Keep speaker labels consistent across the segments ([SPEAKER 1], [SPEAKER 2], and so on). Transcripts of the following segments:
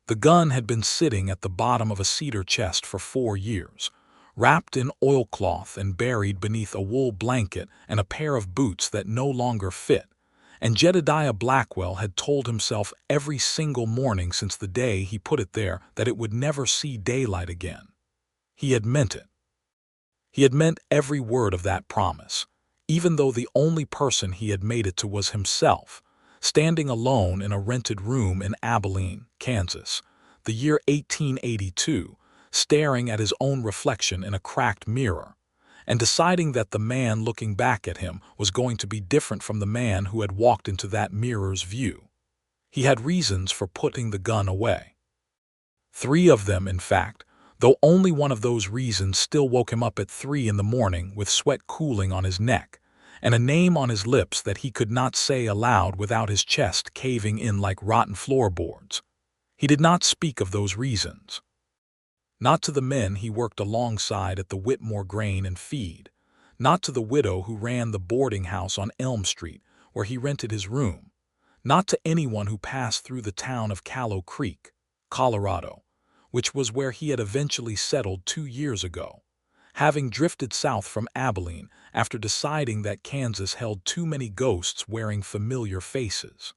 [SPEAKER 1] The gun had been sitting at the bottom of a cedar chest for 4 years, wrapped in oilcloth and buried beneath a wool blanket and a pair of boots that no longer fit, and Jedediah Blackwell had told himself every single morning since the day he put it there that it would never see daylight again. He had meant it. He had meant every word of that promise, even though the only person he had made it to was himself, standing alone in a rented room in Abilene, Kansas, the year 1882, staring at his own reflection in a cracked mirror, and deciding that the man looking back at him was going to be different from the man who had walked into that mirror's view. He had reasons for putting the gun away. 3 of them, in fact, though only one of those reasons still woke him up at 3 in the morning with sweat cooling on his neck, and a name on his lips that he could not say aloud without his chest caving in like rotten floorboards. He did not speak of those reasons. Not to the men he worked alongside at the Whitmore Grain and Feed, not to the widow who ran the boarding house on Elm Street where he rented his room, not to anyone who passed through the town of Callow Creek, Colorado, which was where he had eventually settled 2 years ago, having drifted south from Abilene after deciding that Kansas held too many ghosts wearing familiar faces.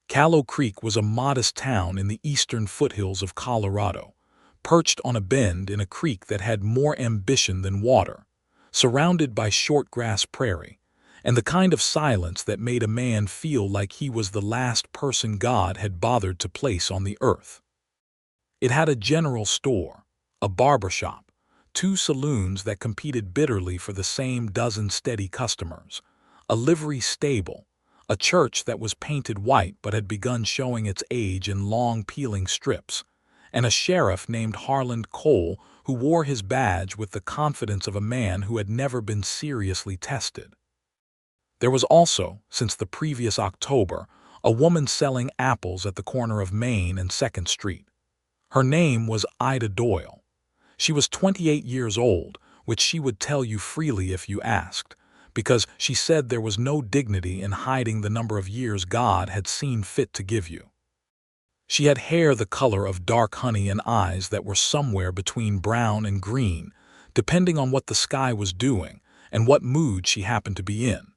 [SPEAKER 1] Callow Creek was a modest town in the eastern foothills of Colorado, perched on a bend in a creek that had more ambition than water, surrounded by short-grass prairie, and the kind of silence that made a man feel like he was the last person God had bothered to place on the earth. It had a general store, a barber shop, 2 saloons that competed bitterly for the same dozen steady customers, a livery stable, a church that was painted white but had begun showing its age in long peeling strips, and a sheriff named Harland Cole who wore his badge with the confidence of a man who had never been seriously tested. There was also, since the previous October, a woman selling apples at the corner of Main and 2nd Street. Her name was Ida Doyle. She was 28 years old, which she would tell you freely if you asked, because she said there was no dignity in hiding the number of years God had seen fit to give you. She had hair the color of dark honey and eyes that were somewhere between brown and green, depending on what the sky was doing and what mood she happened to be in.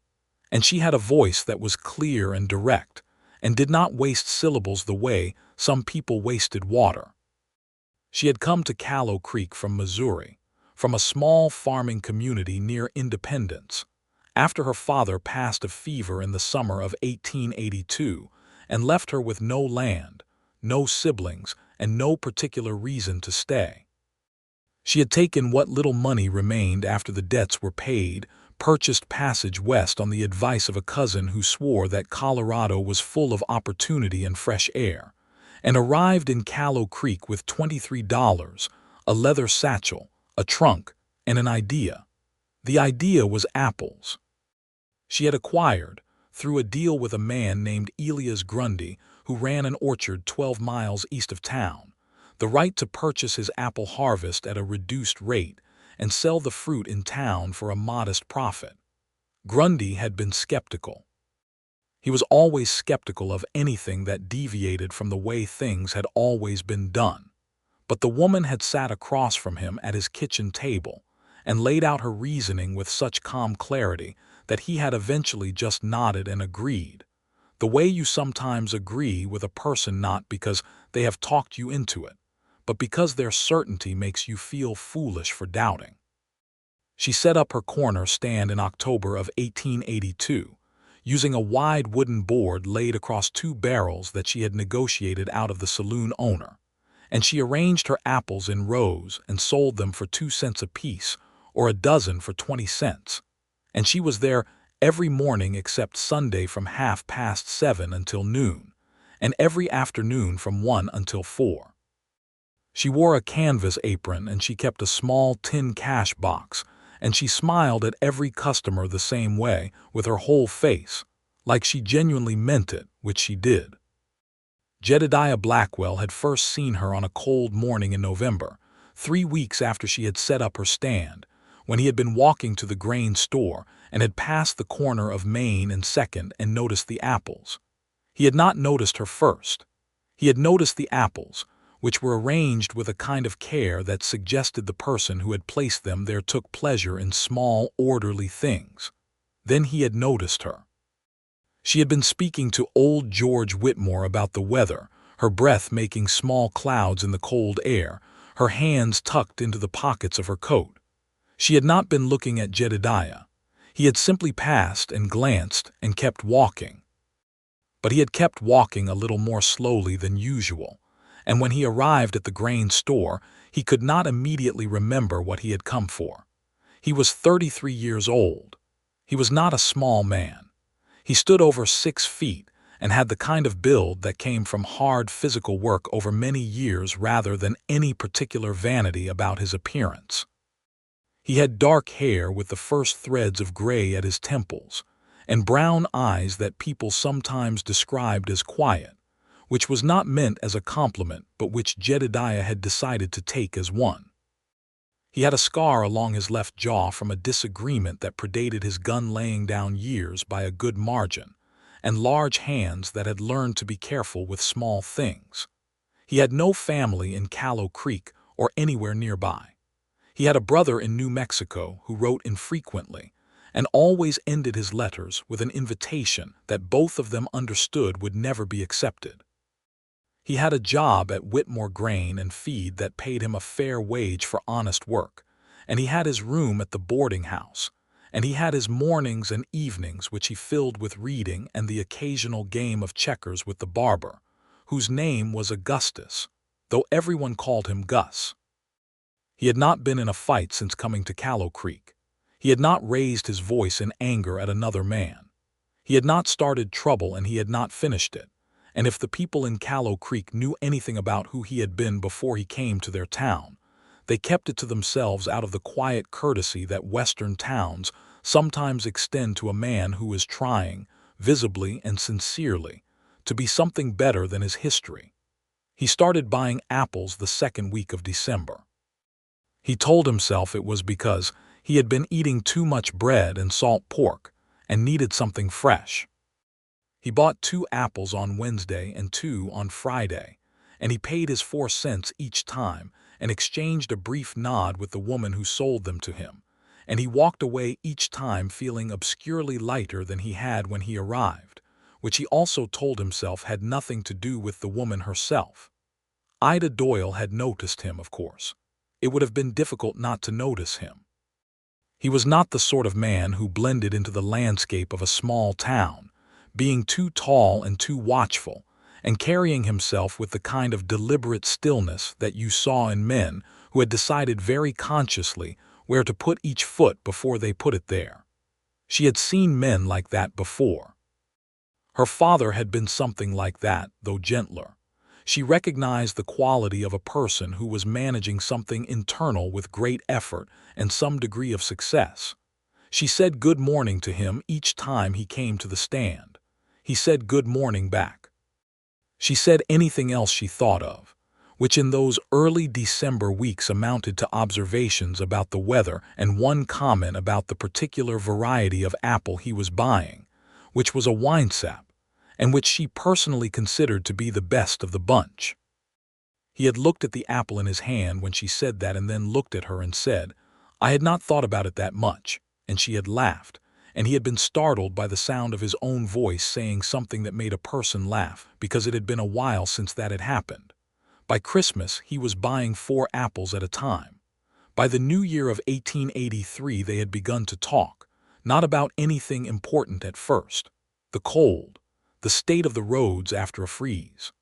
[SPEAKER 1] And she had a voice that was clear and direct, and did not waste syllables the way some people wasted water. She had come to Callow Creek from Missouri, from a small farming community near Independence, after her father passed of fever in the summer of 1882 and left her with no land, no siblings, and no particular reason to stay. She had taken what little money remained after the debts were paid, purchased passage west on the advice of a cousin who swore that Colorado was full of opportunity and fresh air, and arrived in Callow Creek with $23, a leather satchel, a trunk, and an idea. The idea was apples. She had acquired, through a deal with a man named Elias Grundy, who ran an orchard 12 miles east of town, the right to purchase his apple harvest at a reduced rate and sell the fruit in town for a modest profit. Grundy had been skeptical. He was always skeptical of anything that deviated from the way things had always been done. But the woman had sat across from him at his kitchen table and laid out her reasoning with such calm clarity that he had eventually just nodded and agreed, the way you sometimes agree with a person not because they have talked you into it, but because their certainty makes you feel foolish for doubting. She set up her corner stand in October of 1882, using a wide wooden board laid across 2 barrels that she had negotiated out of the saloon owner, and she arranged her apples in rows and sold them for 2 cents apiece, or a dozen for 20 cents. And she was there every morning except Sunday from 7:30 until noon, and every afternoon from 1 until 4. She wore a canvas apron and she kept a small tin cash box, and she smiled at every customer the same way with her whole face, like she genuinely meant it, which she did. Jedediah Blackwell had first seen her on a cold morning in November, 3 weeks after she had set up her stand, when he had been walking to the grain store and had passed the corner of Main and 2nd and noticed the apples. He had not noticed her first. He had noticed the apples, which were arranged with a kind of care that suggested the person who had placed them there took pleasure in small, orderly things. Then he had noticed her. She had been speaking to old George Whitmore about the weather, her breath making small clouds in the cold air, her hands tucked into the pockets of her coat. She had not been looking at Jedediah. He had simply passed and glanced and kept walking. But he had kept walking a little more slowly than usual, and when he arrived at the grain store, he could not immediately remember what he had come for. He was 33 years old. He was not a small man. He stood over 6 feet and had the kind of build that came from hard physical work over many years rather than any particular vanity about his appearance. He had dark hair with the first threads of gray at his temples, and brown eyes that people sometimes described as quiet, which was not meant as a compliment but which Jedediah had decided to take as one. He had a scar along his left jaw from a disagreement that predated his gun-laying down years by a good margin, and large hands that had learned to be careful with small things. He had no family in Callow Creek or anywhere nearby. He had a brother in New Mexico who wrote infrequently, and always ended his letters with an invitation that both of them understood would never be accepted. He had a job at Whitmore Grain and Feed that paid him a fair wage for honest work, and he had his room at the boarding house, and he had his mornings and evenings which he filled with reading and the occasional game of checkers with the barber, whose name was Augustus, though everyone called him Gus. He had not been in a fight since coming to Callow Creek. He had not raised his voice in anger at another man. He had not started trouble and he had not finished it. And if the people in Callow Creek knew anything about who he had been before he came to their town, they kept it to themselves out of the quiet courtesy that Western towns sometimes extend to a man who is trying, visibly and sincerely, to be something better than his history. He started buying apples the second week of December. He told himself it was because he had been eating too much bread and salt pork and needed something fresh. He bought 2 apples on Wednesday and 2 on Friday, and he paid his 4 cents each time and exchanged a brief nod with the woman who sold them to him, and he walked away each time feeling obscurely lighter than he had when he arrived, which he also told himself had nothing to do with the woman herself. Ida Doyle had noticed him, of course. It would have been difficult not to notice him. He was not the sort of man who blended into the landscape of a small town, being too tall and too watchful, and carrying himself with the kind of deliberate stillness that you saw in men who had decided very consciously where to put each foot before they put it there. She had seen men like that before. Her father had been something like that, though gentler. She recognized the quality of a person who was managing something internal with great effort and some degree of success. She said good morning to him each time he came to the stand. He said good morning back. She said anything else she thought of, which in those early December weeks amounted to observations about the weather and one comment about the particular variety of apple he was buying, which was a winesap, and which she personally considered to be the best of the bunch. He had looked at the apple in his hand when she said that and then looked at her and said, "I had not thought about it that much," and she had laughed, and he had been startled by the sound of his own voice saying something that made a person laugh because it had been a while since that had happened. By Christmas, he was buying 4 apples at a time. By the new year of 1883, they had begun to talk, not about anything important at first, the cold, the state of the roads after a freeze,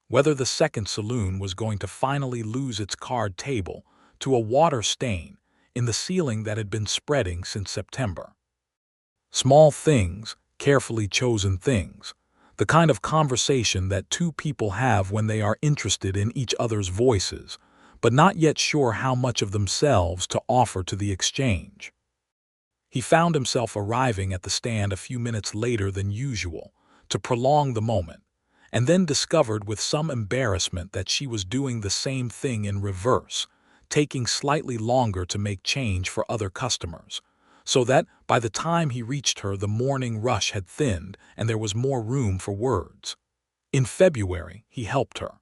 [SPEAKER 1] whether the second saloon was going to finally lose its card table to a water stain in the ceiling that had been spreading since September. Small things, carefully chosen things, the kind of conversation that 2 people have when they are interested in each other's voices, but not yet sure how much of themselves to offer to the exchange. He found himself arriving at the stand a few minutes later than usual to prolong the moment, and then discovered with some embarrassment that she was doing the same thing in reverse, taking slightly longer to make change for other customers, so that by the time he reached her the morning rush had thinned and there was more room for words. In February, he helped her.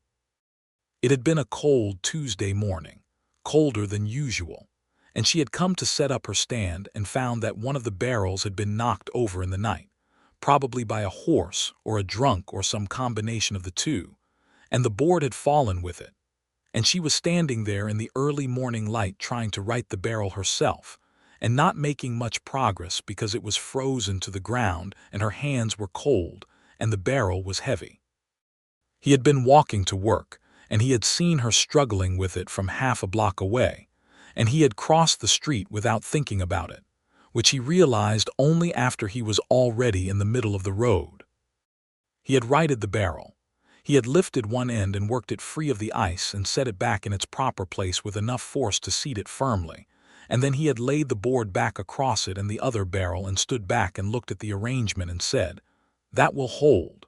[SPEAKER 1] It had been a cold Tuesday morning, colder than usual, and she had come to set up her stand and found that one of the barrels had been knocked over in the night, probably by a horse or a drunk or some combination of the two, and the board had fallen with it. And she was standing there in the early morning light trying to right the barrel herself, and not making much progress because it was frozen to the ground and her hands were cold and the barrel was heavy. He had been walking to work, and he had seen her struggling with it from half a block away, and he had crossed the street without thinking about it, which he realized only after he was already in the middle of the road. He had righted the barrel. He had lifted one end and worked it free of the ice and set it back in its proper place with enough force to seat it firmly, and then he had laid the board back across it and the other barrel and stood back and looked at the arrangement and said, "That will hold."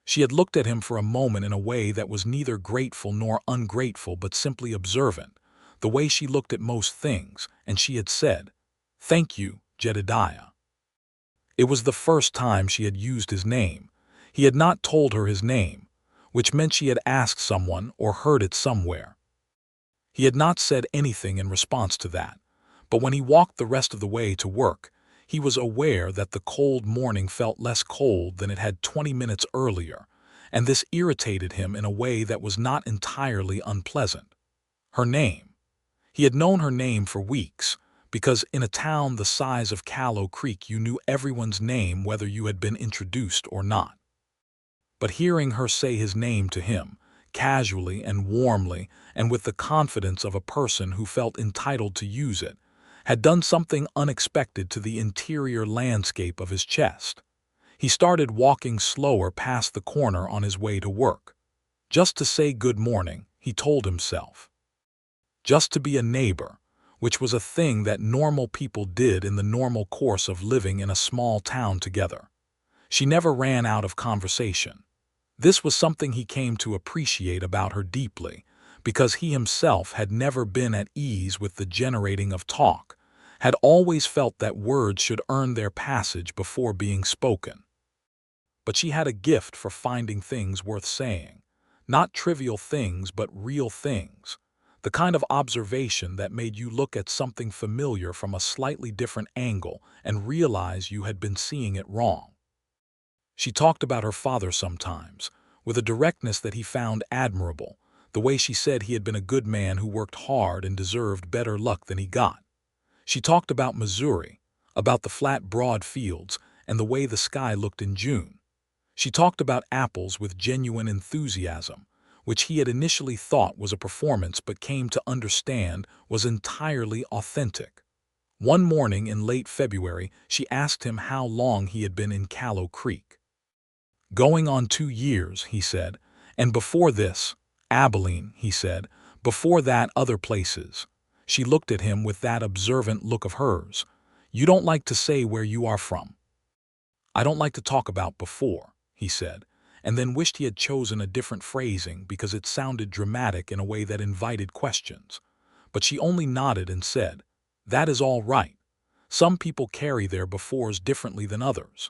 [SPEAKER 1] She had looked at him for a moment in a way that was neither grateful nor ungrateful but simply observant, the way she looked at most things, and she had said, "Thank you, Jedediah." It was the first time she had used his name. He had not told her his name, which meant she had asked someone or heard it somewhere. He had not said anything in response to that, but when he walked the rest of the way to work, he was aware that the cold morning felt less cold than it had 20 minutes earlier, and this irritated him in a way that was not entirely unpleasant. Her name. He had known her name for weeks, because in a town the size of Callow Creek you knew everyone's name whether you had been introduced or not. But hearing her say his name to him, casually and warmly and with the confidence of a person who felt entitled to use it, had done something unexpected to the interior landscape of his chest. He started walking slower past the corner on his way to work. Just to say good morning, he told himself. Just to be a neighbor, which was a thing that normal people did in the normal course of living in a small town together. She never ran out of conversation. This was something he came to appreciate about her deeply, because he himself had never been at ease with the generating of talk, had always felt that words should earn their passage before being spoken. But she had a gift for finding things worth saying, not trivial things but real things, the kind of observation that made you look at something familiar from a slightly different angle and realize you had been seeing it wrong. She talked about her father sometimes, with a directness that he found admirable, the way she said he had been a good man who worked hard and deserved better luck than he got. She talked about Missouri, about the flat broad fields and the way the sky looked in June. She talked about apples with genuine enthusiasm, which he had initially thought was a performance but came to understand was entirely authentic. One morning in late February, she asked him how long he had been in Callow Creek. "Going on 2 years," he said, "and before this, Abilene," he said, "before that other places." She looked at him with that observant look of hers. "You don't like to say where you are from." "I don't like to talk about before," he said, and then wished he had chosen a different phrasing because it sounded dramatic in a way that invited questions. But she only nodded and said, "That is all right. Some people carry their befores differently than others."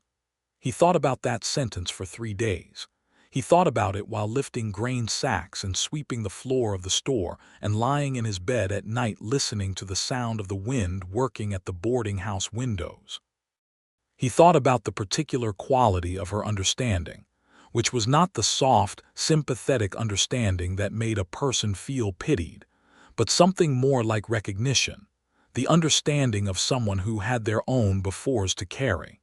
[SPEAKER 1] He thought about that sentence for 3 days. He thought about it while lifting grain sacks and sweeping the floor of the store and lying in his bed at night listening to the sound of the wind working at the boarding house windows. He thought about the particular quality of her understanding, which was not the soft, sympathetic understanding that made a person feel pitied, but something more like recognition, the understanding of someone who had their own befores to carry.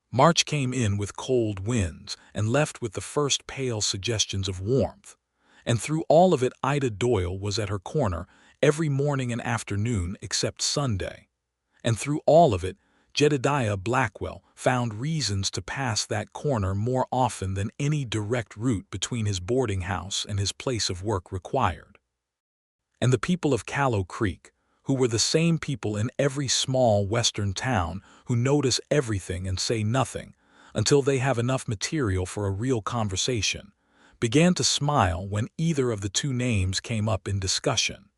[SPEAKER 1] March came in with cold winds and left with the first pale suggestions of warmth, and through all of it Ida Doyle was at her corner every morning and afternoon except Sunday, and through all of it Jedediah Blackwell found reasons to pass that corner more often than any direct route between his boarding house and his place of work required. And the people of Callow Creek, who were the same people in every small western town who notice everything and say nothing until they have enough material for a real conversation, began to smile when either of the two names came up in discussion.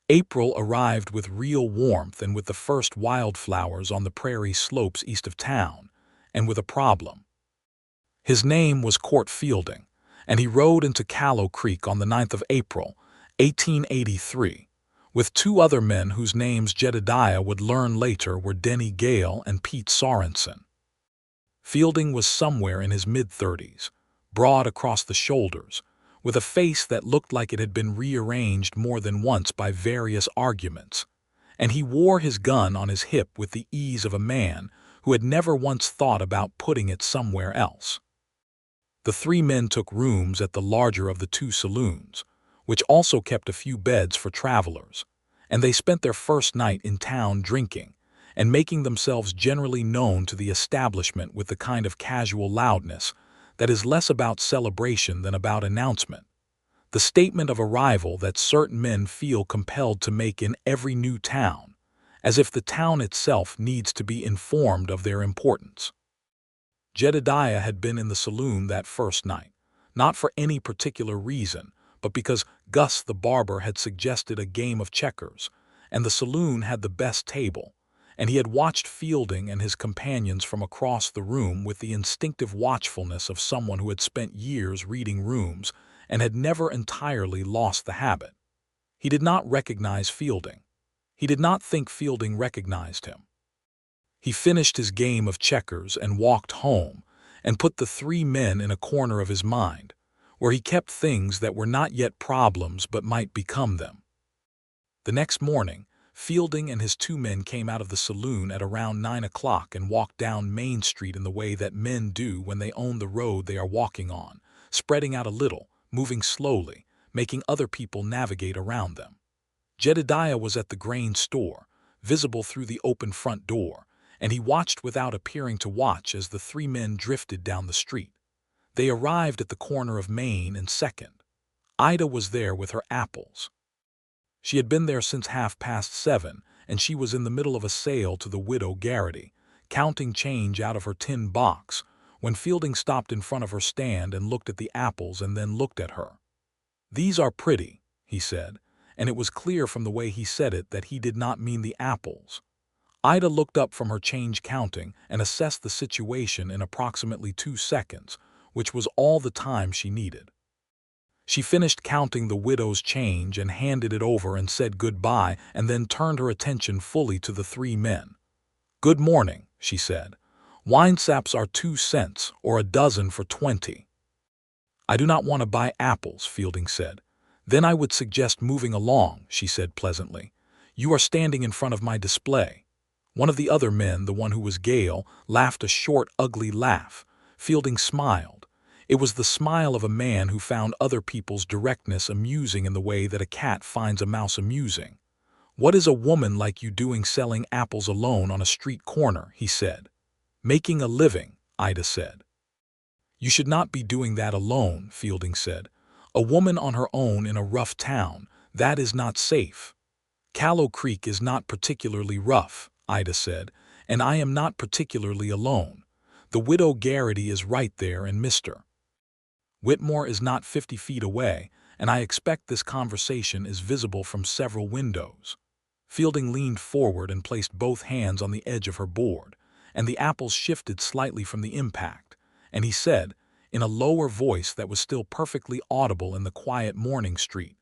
[SPEAKER 1] April arrived with real warmth and with the first wildflowers on the prairie slopes east of town, and with a problem. His name was Court Fielding, and he rode into Callow Creek on the 9th of April, 1883, with two other men whose names Jedediah would learn later were Denny Gale and Pete Sorensen. Fielding was somewhere in his mid-30s, broad across the shoulders, with a face that looked like it had been rearranged more than once by various arguments, and he wore his gun on his hip with the ease of a man who had never once thought about putting it somewhere else. The three men took rooms at the larger of the two saloons, which also kept a few beds for travelers, and they spent their first night in town drinking and making themselves generally known to the establishment with the kind of casual loudness that is less about celebration than about announcement, the statement of arrival that certain men feel compelled to make in every new town, as if the town itself needs to be informed of their importance. Jedediah had been in the saloon that first night, not for any particular reason, but because Gus the barber had suggested a game of checkers, and the saloon had the best table, and he had watched Fielding and his companions from across the room with the instinctive watchfulness of someone who had spent years reading rooms and had never entirely lost the habit. He did not recognize Fielding. He did not think Fielding recognized him. He finished his game of checkers and walked home and put the three men in a corner of his mind, where he kept things that were not yet problems but might become them. The next morning, Fielding and his two men came out of the saloon at around 9 o'clock and walked down Main Street in the way that men do when they own the road they are walking on, spreading out a little, moving slowly, making other people navigate around them. Jedediah was at the grain store, visible through the open front door, and he watched without appearing to watch as the three men drifted down the street. They arrived at the corner of Main and 2nd. Ida was there with her apples. She had been there since 7:30, and she was in the middle of a sale to the widow Garrity, counting change out of her tin box, when Fielding stopped in front of her stand and looked at the apples and then looked at her. "These are pretty," he said, and it was clear from the way he said it that he did not mean the apples. Ida looked up from her change counting and assessed the situation in approximately 2 seconds, which was all the time she needed. She finished counting the widow's change and handed it over and said goodbye and then turned her attention fully to the three men. "Good morning," she said. "Winesaps are 2 cents or a dozen for 20. "I do not want to buy apples," Fielding said. "Then I would suggest moving along," she said pleasantly. "You are standing in front of my display." One of the other men, the one who was Gale, laughed a short, ugly laugh. Fielding smiled. It was the smile of a man who found other people's directness amusing in the way that a cat finds a mouse amusing. "What is a woman like you doing selling apples alone on a street corner?" he said. "Making a living," Ida said. "You should not be doing that alone," Fielding said. "A woman on her own in a rough town, that is not safe." "Callow Creek is not particularly rough," Ida said, "and I am not particularly alone. The widow Garrity is right there and Mr. Whitmore is not 50 feet away, and I expect this conversation is visible from several windows." Fielding leaned forward and placed both hands on the edge of her board, and the apples shifted slightly from the impact, and he said, in a lower voice that was still perfectly audible in the quiet morning street,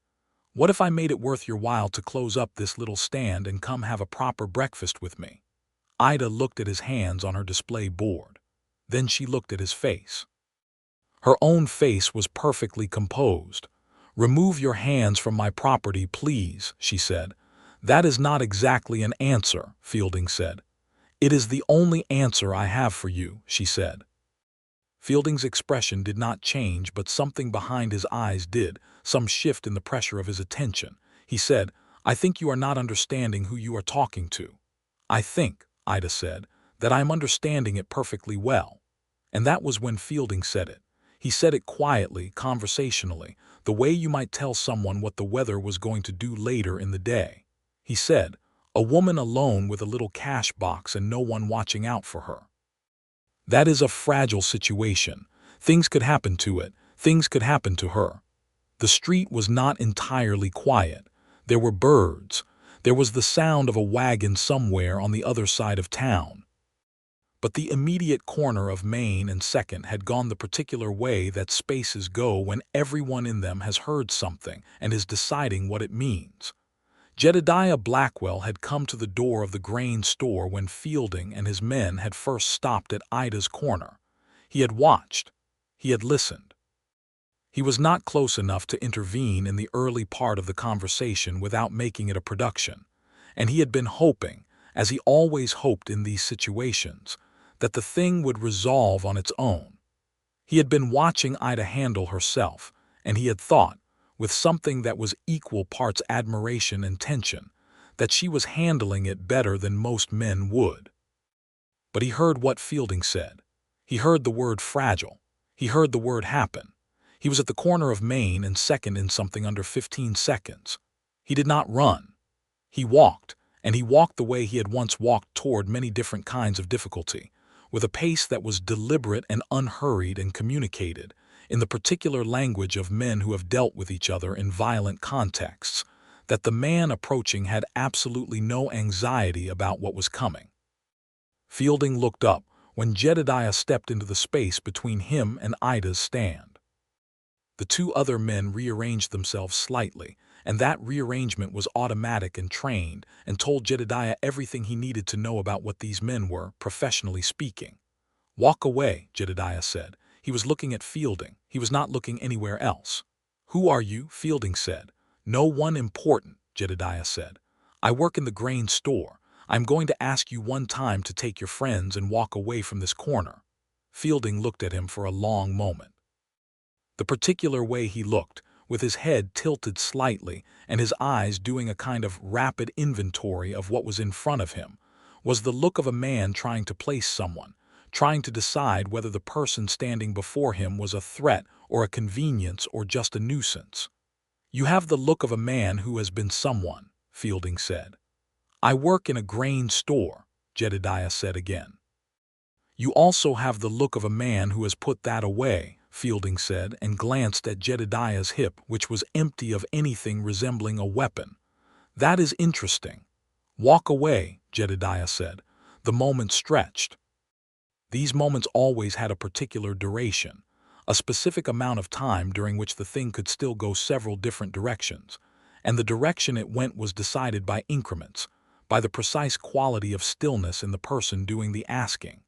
[SPEAKER 1] "What if I made it worth your while to close up this little stand and come have a proper breakfast with me?" Ida looked at his hands on her display board. Then she looked at his face. Her own face was perfectly composed. "Remove your hands from my property, please," she said. "That is not exactly an answer," Fielding said. "It is the only answer I have for you," she said. Fielding's expression did not change, but something behind his eyes did, some shift in the pressure of his attention. He said, "I think you are not understanding who you are talking to." "I think," Ida said, "that I am understanding it perfectly well." And that was when Fielding said it. He said it quietly, conversationally, the way you might tell someone what the weather was going to do later in the day. He said, "A woman alone with a little cash box and no one watching out for her. That is a fragile situation. Things could happen to it. Things could happen to her." The street was not entirely quiet. There were birds. There was the sound of a wagon somewhere on the other side of town. but the immediate corner of Main and Second had gone the particular way that spaces go when everyone in them has heard something and is deciding what it means. Jedediah Blackwell had come to the door of the grain store when Fielding and his men had first stopped at Ida's corner. He had watched. He had listened. He was not close enough to intervene in the early part of the conversation without making it a production, and he had been hoping, as he always hoped in these situations, that the thing would resolve on its own. He had been watching Ida handle herself, and he had thought, with something that was equal parts admiration and tension, that she was handling it better than most men would. But he heard what Fielding said. He heard the word fragile. He heard the word happen. He was at the corner of Main and Second in something under 15 seconds. He did not run. He walked, and he walked the way he had once walked toward many different kinds of difficulty, with a pace that was deliberate and unhurried and communicated, in the particular language of men who have dealt with each other in violent contexts, that the man approaching had absolutely no anxiety about what was coming. Fielding looked up when Jedediah stepped into the space between him and Ida's stand. The two other men rearranged themselves slightly, and that rearrangement was automatic and trained, and told Jedediah everything he needed to know about what these men were, professionally speaking. "Walk away," Jedediah said. He was looking at Fielding. He was not looking anywhere else. "Who are you?" Fielding said. "No one important," Jedediah said. "I work in the grain store. I'm going to ask you one time to take your friends and walk away from this corner." Fielding looked at him for a long moment. The particular way he looked, with his head tilted slightly and his eyes doing a kind of rapid inventory of what was in front of him, was the look of a man trying to place someone, trying to decide whether the person standing before him was a threat or a convenience or just a nuisance. "You have the look of a man who has been someone," Fielding said. "I work in a grain store," Jedediah said again. "You also have the look of a man who has put that away," Fielding said, and glanced at Jedediah's hip, which was empty of anything resembling a weapon. "That is interesting." "Walk away," Jedediah said. The moment stretched. These moments always had a particular duration, a specific amount of time during which the thing could still go several different directions, and the direction it went was decided by increments, by the precise quality of stillness in the person doing the asking.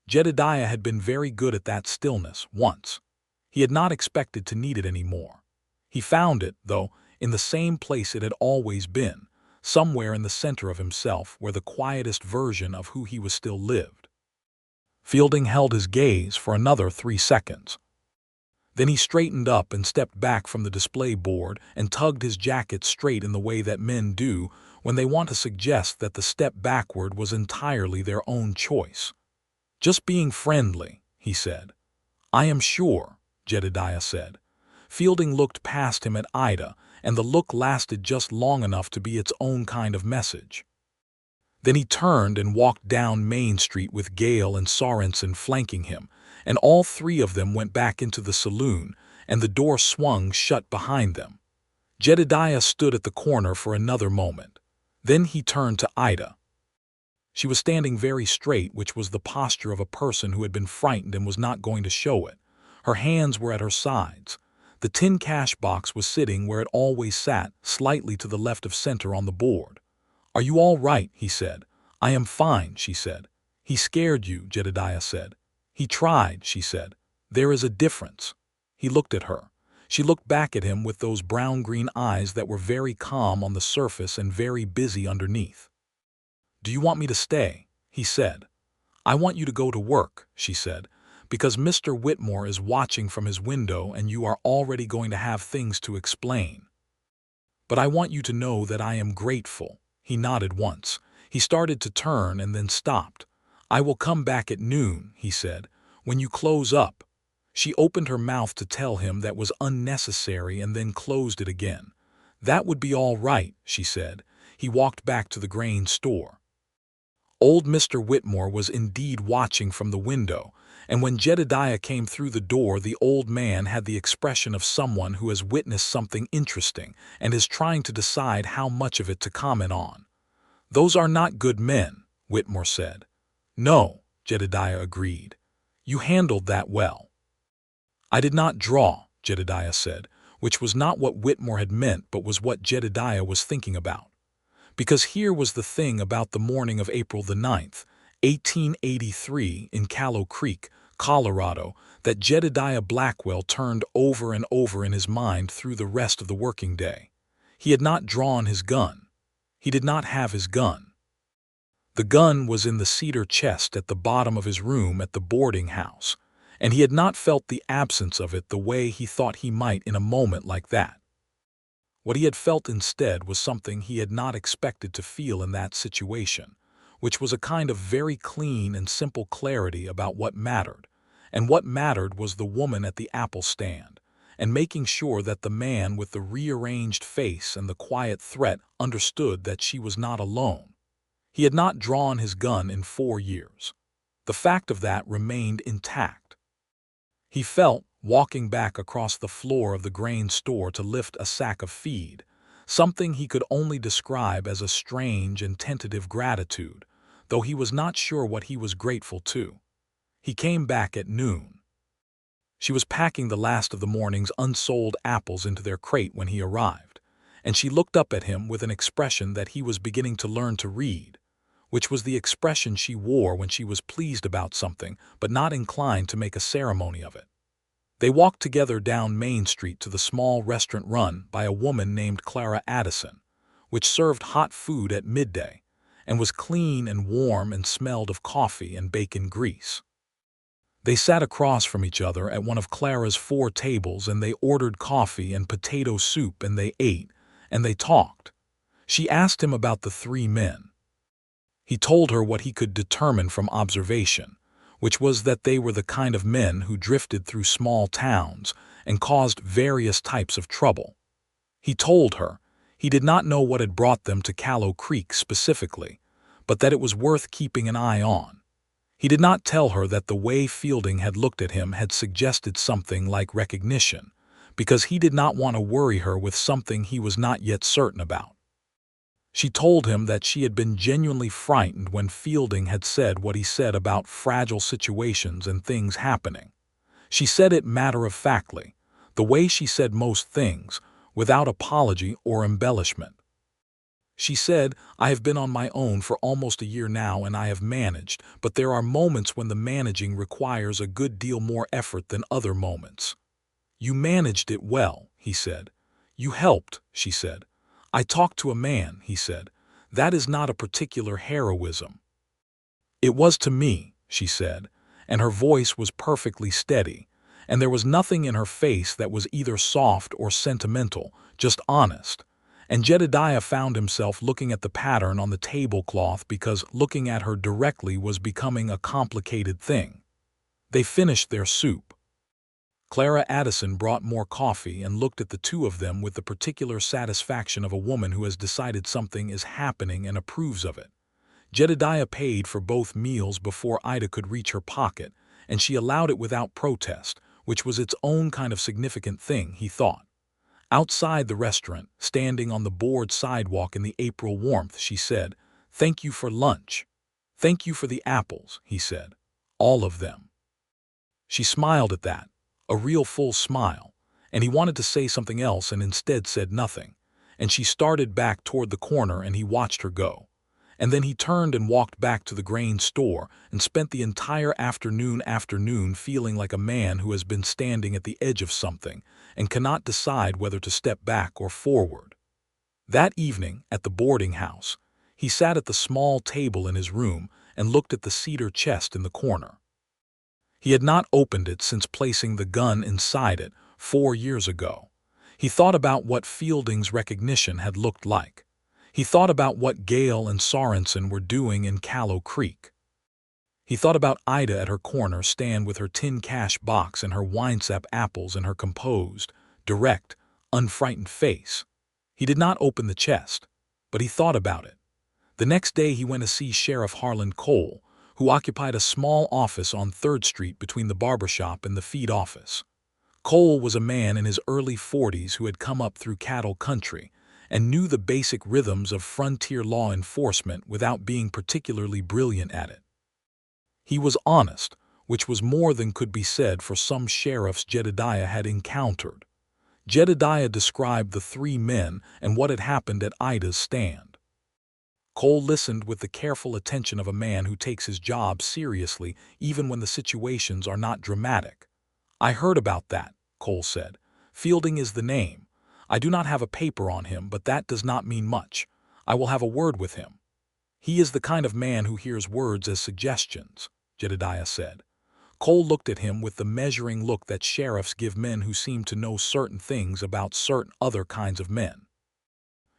[SPEAKER 1] Jedediah had been very good at that stillness once. He had not expected to need it anymore. He found it, though, in the same place it had always been, somewhere in the center of himself where the quietest version of who he was still lived. Fielding held his gaze for another 3 seconds. Then he straightened up and stepped back from the display board and tugged his jacket straight in the way that men do when they want to suggest that the step backward was entirely their own choice. "Just being friendly," he said. "I am sure," Jedediah said. Fielding looked past him at Ida, and the look lasted just long enough to be its own kind of message. Then he turned and walked down Main Street with Gale and Sorensen flanking him, and all three of them went back into the saloon, and the door swung shut behind them. Jedediah stood at the corner for another moment. Then he turned to Ida. She was standing very straight, which was the posture of a person who had been frightened and was not going to show it. Her hands were at her sides. The tin cash box was sitting where it always sat, slightly to the left of center on the board. "Are you all right?" he said. "I am fine," she said. "He scared you," Jedediah said. "He tried," she said. "There is a difference." He looked at her. She looked back at him with those brown-green eyes that were very calm on the surface and very busy underneath. "Do you want me to stay?" he said. "I want you to go to work," she said, "because Mr. Whitmore is watching from his window and you are already going to have things to explain. But I want you to know that I am grateful." He nodded once. He started to turn and then stopped. "I will come back at noon," he said, "when you close up." She opened her mouth to tell him that was unnecessary and then closed it again. "That would be all right," she said. He walked back to the grain store. Old Mr. Whitmore was indeed watching from the window, and when Jedediah came through the door, the old man had the expression of someone who has witnessed something interesting and is trying to decide how much of it to comment on. "Those are not good men," Whitmore said. "No," Jedediah agreed. "You handled that well." "I did not draw," Jedediah said, which was not what Whitmore had meant but was what Jedediah was thinking about. Because here was the thing about the morning of April the 9th, 1883, in Callow Creek, Colorado, that Jedediah Blackwell turned over and over in his mind through the rest of the working day. He had not drawn his gun. He did not have his gun. The gun was in the cedar chest at the bottom of his room at the boarding house, and he had not felt the absence of it the way he thought he might in a moment like that. What he had felt instead was something he had not expected to feel in that situation, which was a kind of very clean and simple clarity about what mattered, and what mattered was the woman at the apple stand, and making sure that the man with the rearranged face and the quiet threat understood that she was not alone. He had not drawn his gun in 4 years. The fact of that remained intact. He felt, walking back across the floor of the grain store to lift a sack of feed, something he could only describe as a strange and tentative gratitude, though he was not sure what he was grateful to. He came back at noon. She was packing the last of the morning's unsold apples into their crate when he arrived, and she looked up at him with an expression that he was beginning to learn to read, which was the expression she wore when she was pleased about something but not inclined to make a ceremony of it. They walked together down Main Street to the small restaurant run by a woman named Clara Addison, which served hot food at midday, and was clean and warm and smelled of coffee and bacon grease. They sat across from each other at one of Clara's 4 tables, and they ordered coffee and potato soup, and they ate, and they talked. She asked him about the 3 men. He told her what he could determine from observation, which was that they were the kind of men who drifted through small towns and caused various types of trouble. He told her he did not know what had brought them to Callow Creek specifically, but that it was worth keeping an eye on. He did not tell her that the way Fielding had looked at him had suggested something like recognition, because he did not want to worry her with something he was not yet certain about. She told him that she had been genuinely frightened when Fielding had said what he said about fragile situations and things happening. She said it matter-of-factly, the way she said most things, without apology or embellishment. She said, "I have been on my own for almost a year now, and I have managed, but there are moments when the managing requires a good deal more effort than other moments." "You managed it well," he said. "You helped," she said. "I talked to a man," he said. "That is not a particular heroism." "It was to me," she said, and her voice was perfectly steady, and there was nothing in her face that was either soft or sentimental, just honest. And Jedediah found himself looking at the pattern on the tablecloth because looking at her directly was becoming a complicated thing. They finished their soup. Clara Addison brought more coffee and looked at the two of them with the particular satisfaction of a woman who has decided something is happening and approves of it. Jedediah paid for both meals before Ida could reach her pocket, and she allowed it without protest, which was its own kind of significant thing, he thought. Outside the restaurant, standing on the board sidewalk in the April warmth, she said, "Thank you for lunch." "Thank you for the apples," he said. "All of them." She smiled at that, a real full smile, and he wanted to say something else and instead said nothing, and she started back toward the corner and he watched her go. And then he turned and walked back to the grain store and spent the entire afternoon feeling like a man who has been standing at the edge of something and cannot decide whether to step back or forward. That evening, at the boarding house, he sat at the small table in his room and looked at the cedar chest in the corner. He had not opened it since placing the gun inside it 4 years ago. He thought about what Fielding's recognition had looked like. He thought about what Gale and Sorensen were doing in Callow Creek. He thought about Ida at her corner stand with her tin cash box and her winesap apples and her composed, direct, unfrightened face. He did not open the chest, but he thought about it. The next day he went to see Sheriff Harlan Cole, who occupied a small office on 3rd Street between the barbershop and the feed office. Cole was a man in his early 40s who had come up through cattle country and knew the basic rhythms of frontier law enforcement without being particularly brilliant at it. He was honest, which was more than could be said for some sheriffs Jedediah had encountered. Jedediah described the three men and what had happened at Ida's stand. Cole listened with the careful attention of a man who takes his job seriously even when the situations are not dramatic. "I heard about that," Cole said. "Fielding is the name. I do not have a paper on him, but that does not mean much. I will have a word with him." "He is the kind of man who hears words as suggestions," Jedediah said. Cole looked at him with the measuring look that sheriffs give men who seem to know certain things about certain other kinds of men.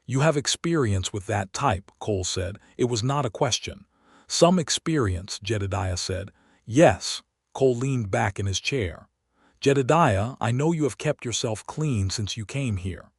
[SPEAKER 1] "You have experience with that type," Cole said. It was not a question. "Some experience," Jedediah said. "Yes." Cole leaned back in his chair. "Jedediah, I know you have kept yourself clean since you came here.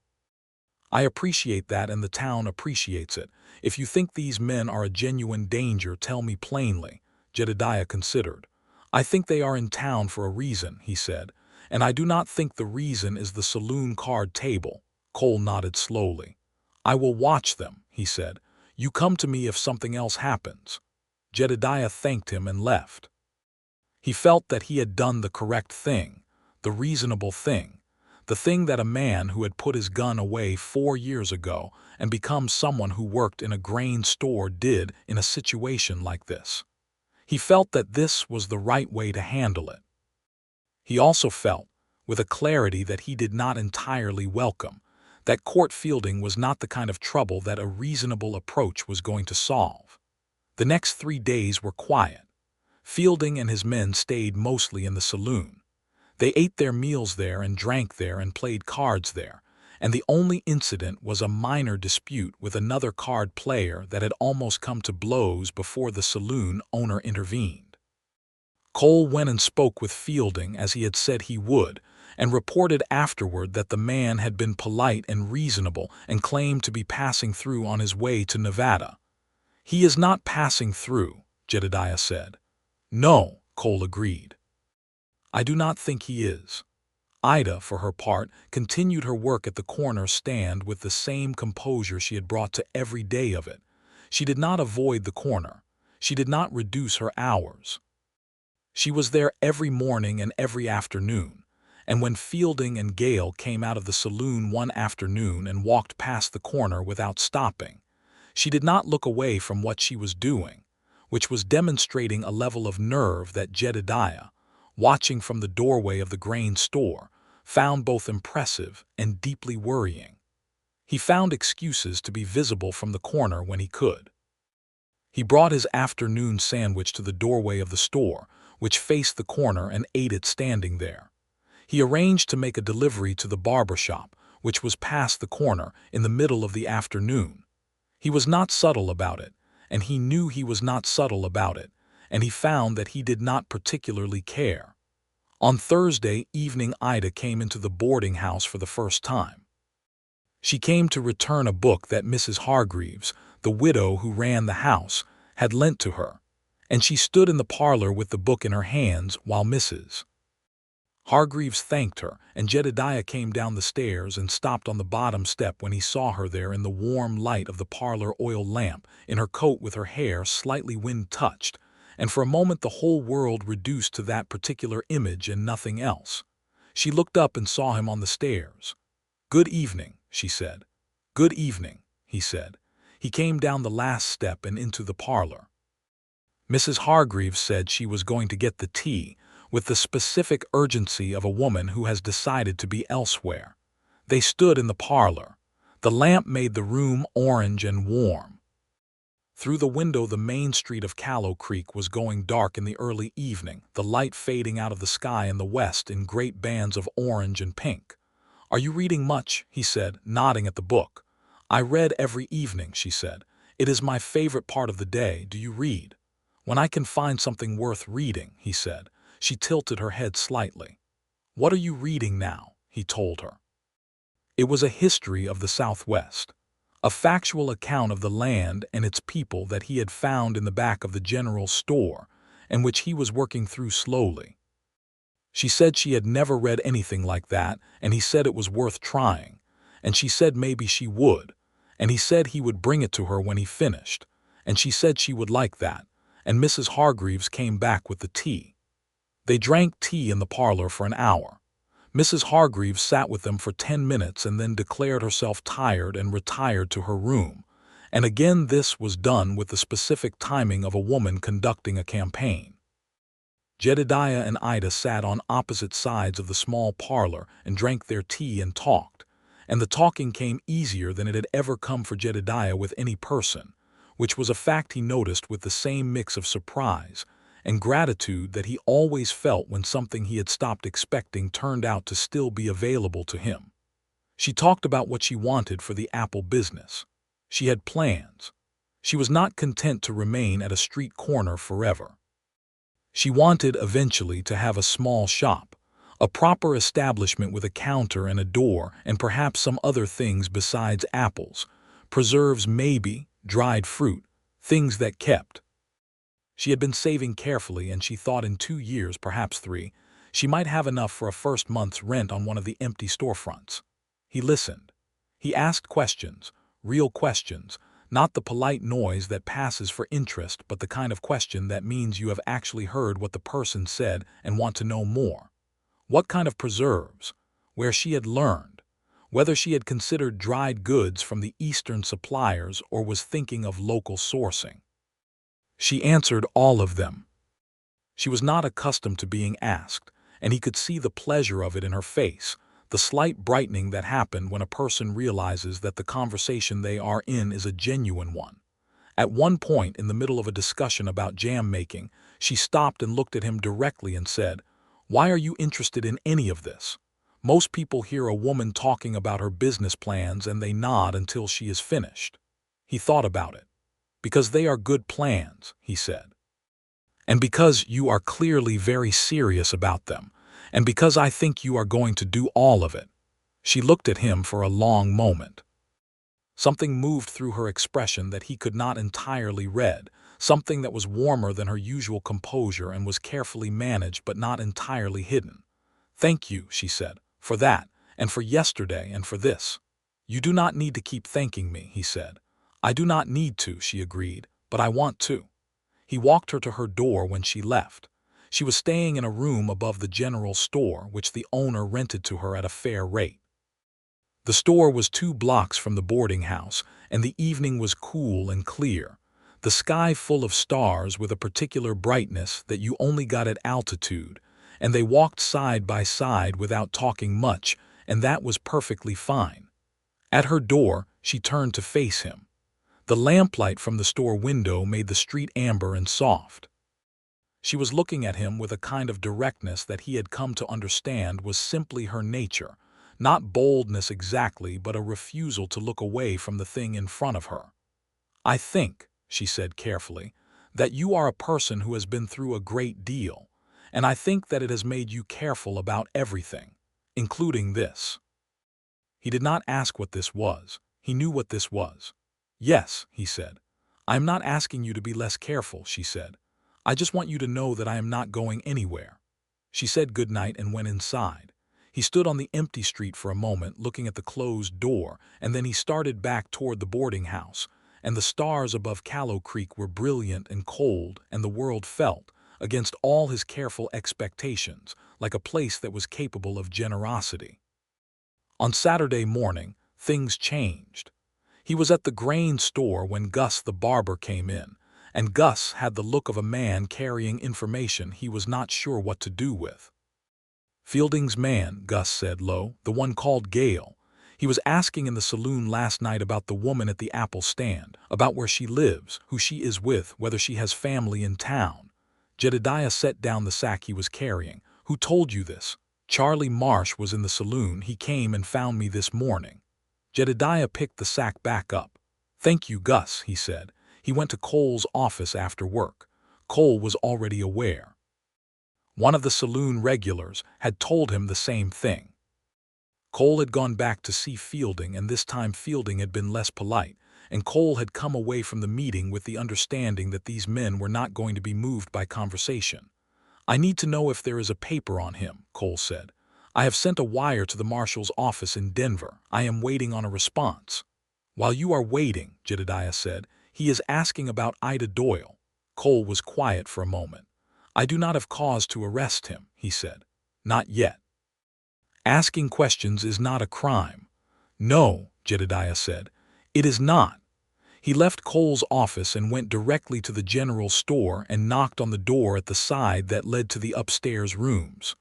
[SPEAKER 1] I appreciate that, and the town appreciates it. If you think these men are a genuine danger, tell me plainly." Jedediah considered. "I think they are in town for a reason," he said, "and I do not think the reason is the saloon card table." Cole nodded slowly. "I will watch them," he said. "You come to me if something else happens." Jedediah thanked him and left. He felt that he had done the correct thing, the reasonable thing, the thing that a man who had put his gun away 4 years ago and become someone who worked in a grain store did in a situation like this. He felt that this was the right way to handle it. He also felt, with a clarity that he did not entirely welcome, that court fielding was not the kind of trouble that a reasonable approach was going to solve. The next 3 days were quiet. Fielding and his men stayed mostly in the saloon. They ate their meals there and drank there and played cards there, and the only incident was a minor dispute with another card player that had almost come to blows before the saloon owner intervened. Cole went and spoke with Fielding as he had said he would, and reported afterward that the man had been polite and reasonable and claimed to be passing through on his way to Nevada. "He is not passing through," Jedediah said. "No," Cole agreed. "I do not think he is." Ida, for her part, continued her work at the corner stand with the same composure she had brought to every day of it. She did not avoid the corner. She did not reduce her hours. She was there every morning and every afternoon, and when Fielding and Gale came out of the saloon one afternoon and walked past the corner without stopping, she did not look away from what she was doing, which was demonstrating a level of nerve that Jedediah, watching from the doorway of the grain store, found both impressive and deeply worrying. He found excuses to be visible from the corner when he could. He brought his afternoon sandwich to the doorway of the store, which faced the corner, and ate it standing there. He arranged to make a delivery to the barber shop, which was past the corner, in the middle of the afternoon. He was not subtle about it, and he knew he was not subtle about it, and he found that he did not particularly care. On Thursday evening, Ida came into the boarding house for the first time. She came to return a book that Mrs. Hargreaves, the widow who ran the house, had lent to her, and she stood in the parlor with the book in her hands while Mrs. Hargreaves thanked her, and Jedediah came down the stairs and stopped on the bottom step when he saw her there in the warm light of the parlor oil lamp, in her coat with her hair slightly wind-touched, and for a moment the whole world reduced to that particular image and nothing else. She looked up and saw him on the stairs. "Good evening," she said. "Good evening," he said. He came down the last step and into the parlor. Mrs. Hargreaves said she was going to get the tea, with the specific urgency of a woman who has decided to be elsewhere. They stood in the parlor. The lamp made the room orange and warm. Through the window the main street of Callow Creek was going dark in the early evening, the light fading out of the sky in the west in great bands of orange and pink. "Are you reading much?" he said, nodding at the book. "I read every evening," she said. "It is my favorite part of the day. Do you read?" "When I can find something worth reading," he said. She tilted her head slightly. "What are you reading now?" he told her. It was a history of the Southwest, a factual account of the land and its people that he had found in the back of the general store, and which he was working through slowly. She said she had never read anything like that, and he said it was worth trying, and she said maybe she would, and he said he would bring it to her when he finished, and she said she would like that, and Mrs. Hargreaves came back with the tea. They drank tea in the parlor for an hour. Mrs. Hargreaves sat with them for 10 minutes and then declared herself tired and retired to her room. And again this was done with the specific timing of a woman conducting a campaign. Jedediah and Ida sat on opposite sides of the small parlor and drank their tea and talked, and the talking came easier than it had ever come for Jedediah with any person, which was a fact he noticed with the same mix of surprise and gratitude that he always felt when something he had stopped expecting turned out to still be available to him. She talked about what she wanted for the apple business. She had plans. She was not content to remain at a street corner forever. She wanted eventually to have a small shop, a proper establishment with a counter and a door and perhaps some other things besides apples, preserves maybe, dried fruit, things that kept. She had been saving carefully and she thought in 2 years, perhaps 3, she might have enough for a first month's rent on one of the empty storefronts. He listened. He asked questions, real questions, not the polite noise that passes for interest but the kind of question that means you have actually heard what the person said and want to know more. What kind of preserves? Where she had learned? Whether she had considered dried goods from the Eastern suppliers or was thinking of local sourcing. She answered all of them. She was not accustomed to being asked, and he could see the pleasure of it in her face, the slight brightening that happened when a person realizes that the conversation they are in is a genuine one. At one point in the middle of a discussion about jam making, she stopped and looked at him directly and said, "Why are you interested in any of this? Most people hear a woman talking about her business plans and they nod until she is finished." He thought about it. "Because they are good plans," he said. "And because you are clearly very serious about them, and because I think you are going to do all of it." She looked at him for a long moment. Something moved through her expression that he could not entirely read, something that was warmer than her usual composure and was carefully managed but not entirely hidden. "Thank you," she said, "for that, and for yesterday and for this." "You do not need to keep thanking me," he said. "I do not need to," she agreed, "but I want to." He walked her to her door when she left. She was staying in a room above the general store, which the owner rented to her at a fair rate. The store was 2 blocks from the boarding house, and the evening was cool and clear, the sky full of stars with a particular brightness that you only got at altitude, and they walked side by side without talking much, and that was perfectly fine. At her door, she turned to face him. The lamplight from the store window made the street amber and soft. She was looking at him with a kind of directness that he had come to understand was simply her nature, not boldness exactly, but a refusal to look away from the thing in front of her. "I think," she said carefully, "that you are a person who has been through a great deal, and I think that it has made you careful about everything, including this." He did not ask what this was. He knew what this was. "Yes," he said. "I am not asking you to be less careful," she said. "I just want you to know that I am not going anywhere." She said good night and went inside. He stood on the empty street for a moment looking at the closed door, and then he started back toward the boarding house, and the stars above Callow Creek were brilliant and cold, and the world felt, against all his careful expectations, like a place that was capable of generosity. On Saturday morning, things changed. He was at the grain store when Gus the barber came in, and Gus had the look of a man carrying information he was not sure what to do with. "Fielding's man," Gus said low, "the one called Gale. He was asking in the saloon last night about the woman at the apple stand, about where she lives, who she is with, whether she has family in town." Jedediah set down the sack he was carrying. "Who told you this?" "Charlie Marsh was in the saloon. He came and found me this morning." Jedediah picked the sack back up. "Thank you, Gus," he said. He went to Cole's office after work. Cole was already aware. One of the saloon regulars had told him the same thing. Cole had gone back to see Fielding, and this time Fielding had been less polite, and Cole had come away from the meeting with the understanding that these men were not going to be moved by conversation. "I need to know if there is a paper on him," Cole said. "I have sent a wire to the marshal's office in Denver. I am waiting on a response." "While you are waiting," Jedediah said, "he is asking about Ida Doyle." Cole was quiet for a moment. "I do not have cause to arrest him," he said. "Not yet. Asking questions is not a crime." "No," Jedediah said, "it is not." He left Cole's office and went directly to the general store and knocked on the door at the side that led to the upstairs rooms.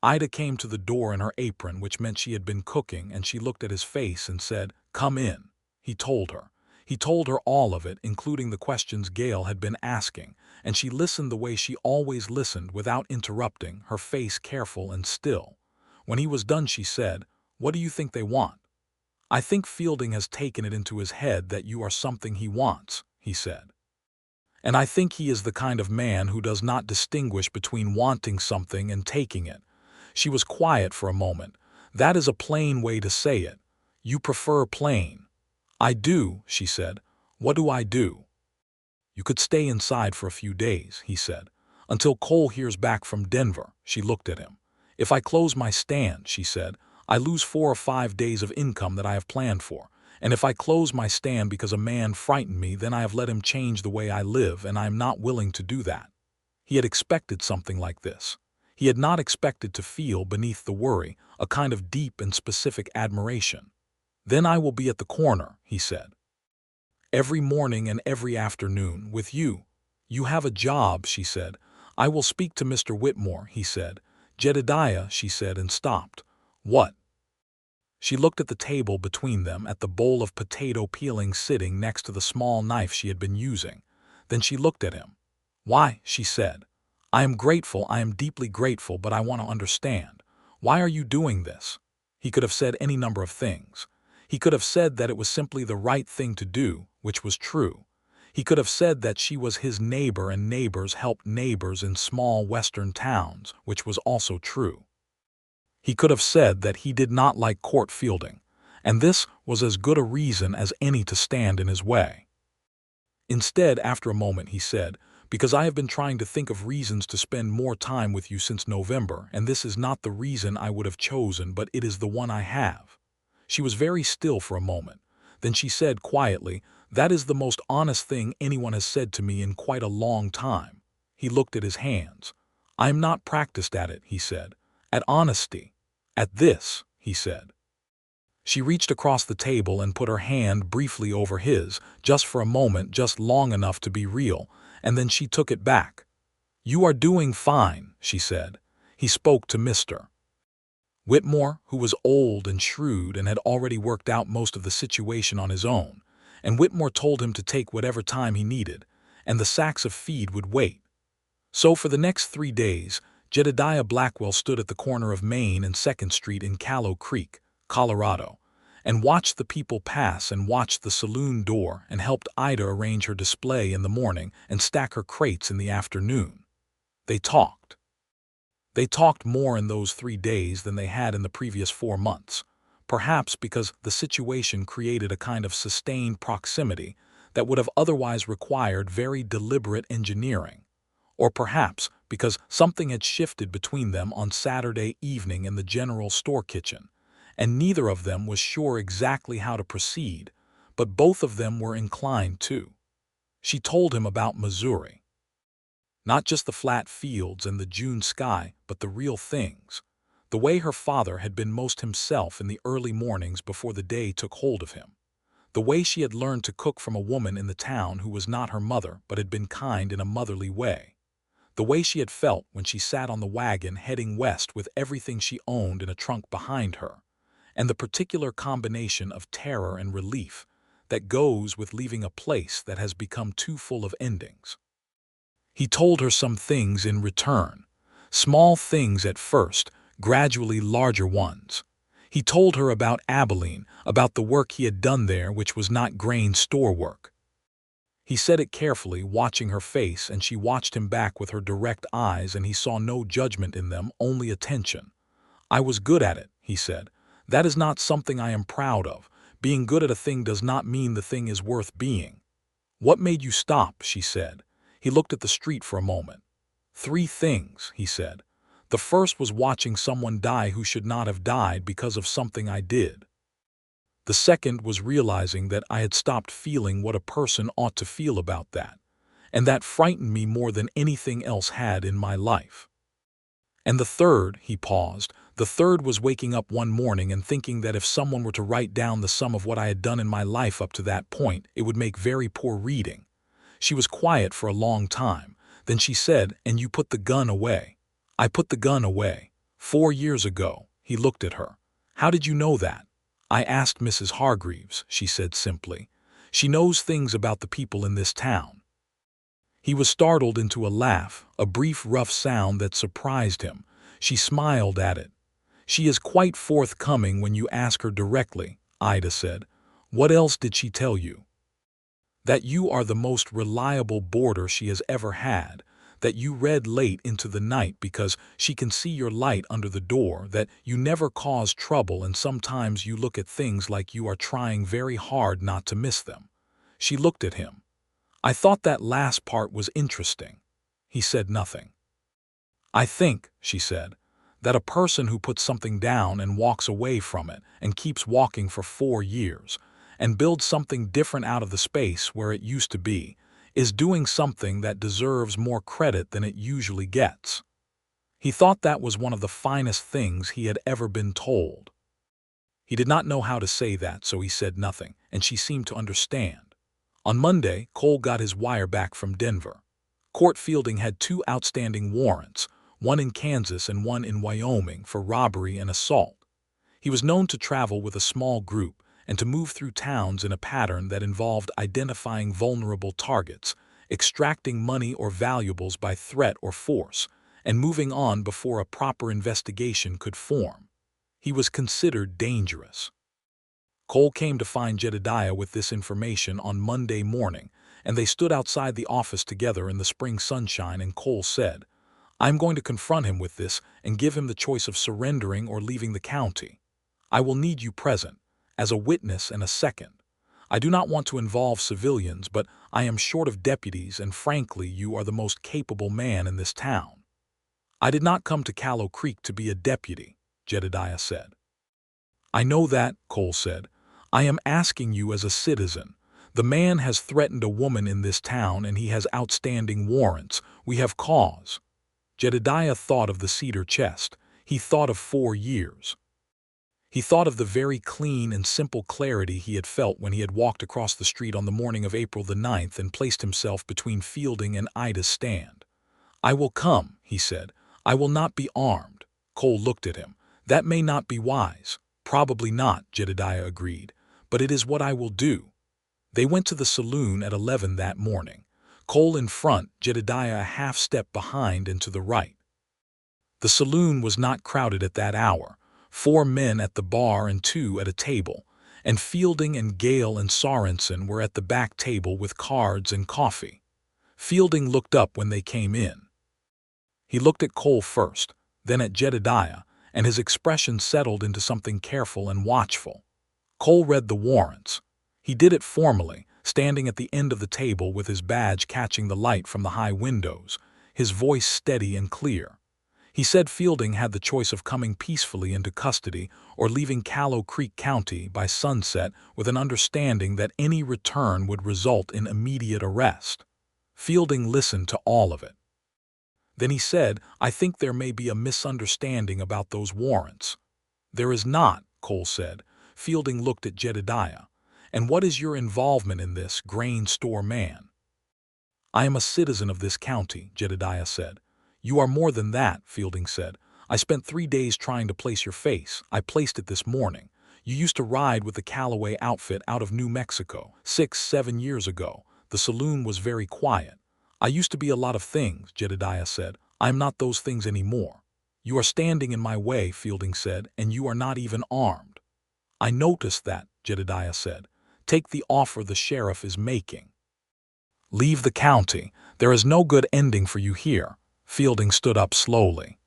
[SPEAKER 1] Ida came to the door in her apron, which meant she had been cooking, and she looked at his face and said, "Come in," he told her. He told her all of it, including the questions Gail had been asking, and she listened the way she always listened, without interrupting, her face careful and still. When he was done, she said, "What do you think they want?" "I think Fielding has taken it into his head that you are something he wants," he said. "And I think he is the kind of man who does not distinguish between wanting something and taking it." She was quiet for a moment. "That is a plain way to say it. You prefer plain." "I do," she said. "What do I do?" "You could stay inside for a few days," he said, "until Cole hears back from Denver." She looked at him. "If I close my stand," she said, "I lose 4 or 5 days of income that I have planned for. And if I close my stand because a man frightened me, then I have let him change the way I live, and I am not willing to do that." He had expected something like this. He had not expected to feel, beneath the worry, a kind of deep and specific admiration. "Then I will be at the corner," he said. "Every morning and every afternoon, with you." "You have a job," she said. "I will speak to Mr. Whitmore," he said. "Jedediah," she said, and stopped. "What?" She looked at the table between them, at the bowl of potato peeling sitting next to the small knife she had been using. Then she looked at him. "Why," she said, "I am grateful, I am deeply grateful, but I want to understand. Why are you doing this?" He could have said any number of things. He could have said that it was simply the right thing to do, which was true. He could have said that she was his neighbor and neighbors helped neighbors in small western towns, which was also true. He could have said that he did not like Court Fielding, and this was as good a reason as any to stand in his way. Instead, after a moment, he said, "Because I have been trying to think of reasons to spend more time with you since November, and this is not the reason I would have chosen, but it is the one I have." She was very still for a moment. Then she said quietly, "That is the most honest thing anyone has said to me in quite a long time." He looked at his hands. "I am not practiced at it," he said. "At honesty. At this," he said. She reached across the table and put her hand briefly over his, just for a moment, just long enough to be real, and then she took it back. "You are doing fine," she said. He spoke to Mr. Whitmore, who was old and shrewd and had already worked out most of the situation on his own, and Whitmore told him to take whatever time he needed, and the sacks of feed would wait. So for the next 3 days, Jedediah Blackwell stood at the corner of Main and 2nd Street in Callow Creek, Colorado, and watched the people pass and watched the saloon door and helped Ida arrange her display in the morning and stack her crates in the afternoon. They talked. They talked more in those 3 days than they had in the previous 4 months, perhaps because the situation created a kind of sustained proximity that would have otherwise required very deliberate engineering, or perhaps because something had shifted between them on Saturday evening in the general store kitchen, and neither of them was sure exactly how to proceed, but both of them were inclined to. She told him about Missouri. Not just the flat fields and the June sky, but the real things. The way her father had been most himself in the early mornings before the day took hold of him. The way she had learned to cook from a woman in the town who was not her mother but had been kind in a motherly way. The way she had felt when she sat on the wagon heading west with everything she owned in a trunk behind her, and the particular combination of terror and relief that goes with leaving a place that has become too full of endings. He told her some things in return, small things at first, gradually larger ones. He told her about Abilene, about the work he had done there, which was not grain store work. He said it carefully, watching her face, and she watched him back with her direct eyes, and he saw no judgment in them, only attention. "I was good at it," he said. "That is not something I am proud of. Being good at a thing does not mean the thing is worth being." "What made you stop?" she said. He looked at the street for a moment. "3 things," he said. "The first was watching someone die who should not have died because of something I did. The second was realizing that I had stopped feeling what a person ought to feel about that. and that frightened me more than anything else had in my life. And the third, he paused, the third was waking up one morning and thinking that if someone were to write down the sum of what I had done in my life up to that point, it would make very poor reading. She was quiet for a long time. Then she said, "And you put the gun away." "I put the gun away. 4 years ago." He looked at her. "How did you know that?" "I asked Mrs. Hargreaves," she said simply. "She knows things about the people in this town." He was startled into a laugh, a brief rough sound that surprised him. She smiled at it. "She is quite forthcoming when you ask her directly," Ida said. "What else did she tell you?" "That you are the most reliable boarder she has ever had, that you read late into the night because she can see your light under the door, that you never cause trouble, and sometimes you look at things like you are trying very hard not to miss them." She looked at him. "I thought that last part was interesting." He said nothing. "I think," she said, "that a person who puts something down and walks away from it and keeps walking for 4 years and builds something different out of the space where it used to be is doing something that deserves more credit than it usually gets." He thought that was one of the finest things he had ever been told. He did not know how to say that, so he said nothing, and she seemed to understand. On Monday, Cole got his wire back from Denver. Court Fielding had 2 outstanding warrants, one in Kansas and one in Wyoming, for robbery and assault. He was known to travel with a small group and to move through towns in a pattern that involved identifying vulnerable targets, extracting money or valuables by threat or force, and moving on before a proper investigation could form. He was considered dangerous. Cole came to find Jedediah with this information on Monday morning, and they stood outside the office together in the spring sunshine, and Cole said, "I'm going to confront him with this and give him the choice of surrendering or leaving the county. I will need you present, as a witness and a second. I do not want to involve civilians, but I am short of deputies, and frankly, you are the most capable man in this town." "I did not come to Callow Creek to be a deputy," Jedediah said. "I know that," Cole said. "I am asking you as a citizen. The man has threatened a woman in this town, and he has outstanding warrants. We have cause." Jedediah thought of the cedar chest. He thought of 4 years. He thought of the very clean and simple clarity he had felt when he had walked across the street on the morning of April the 9th and placed himself between Fielding and Ida's stand. "I will come," he said. "I will not be armed." Cole looked at him. "That may not be wise." "Probably not," Jedediah agreed, "but it is what I will do." They went to the saloon at 11 that morning. Cole in front, Jedediah a half step behind and to the right. The saloon was not crowded at that hour. 4 men at the bar and 2 at a table, and Fielding and Gale and Sorensen were at the back table with cards and coffee. Fielding looked up when they came in. He looked at Cole first, then at Jedediah, and his expression settled into something careful and watchful. Cole read the warrants. He did it formally, standing at the end of the table with his badge catching the light from the high windows, his voice steady and clear. He said Fielding had the choice of coming peacefully into custody or leaving Callow Creek County by sunset with an understanding that any return would result in immediate arrest. Fielding listened to all of it. Then he said, "I think there may be a misunderstanding about those warrants." "There is not," Cole said. Fielding looked at Jedediah. "And what is your involvement in this, grain store man?" "I am a citizen of this county," Jedediah said. "You are more than that," Fielding said. "I spent 3 days trying to place your face. I placed it this morning. You used to ride with the Callaway outfit out of New Mexico 6-7 years ago. The saloon was very quiet. I used to be a lot of things," Jedediah said. "I am not those things anymore." "You are standing in my way," Fielding said, "and you are not even armed." "I noticed that," Jedediah said. "Take the offer the sheriff is making. Leave the county. There is no good ending for you here." Fielding stood up slowly.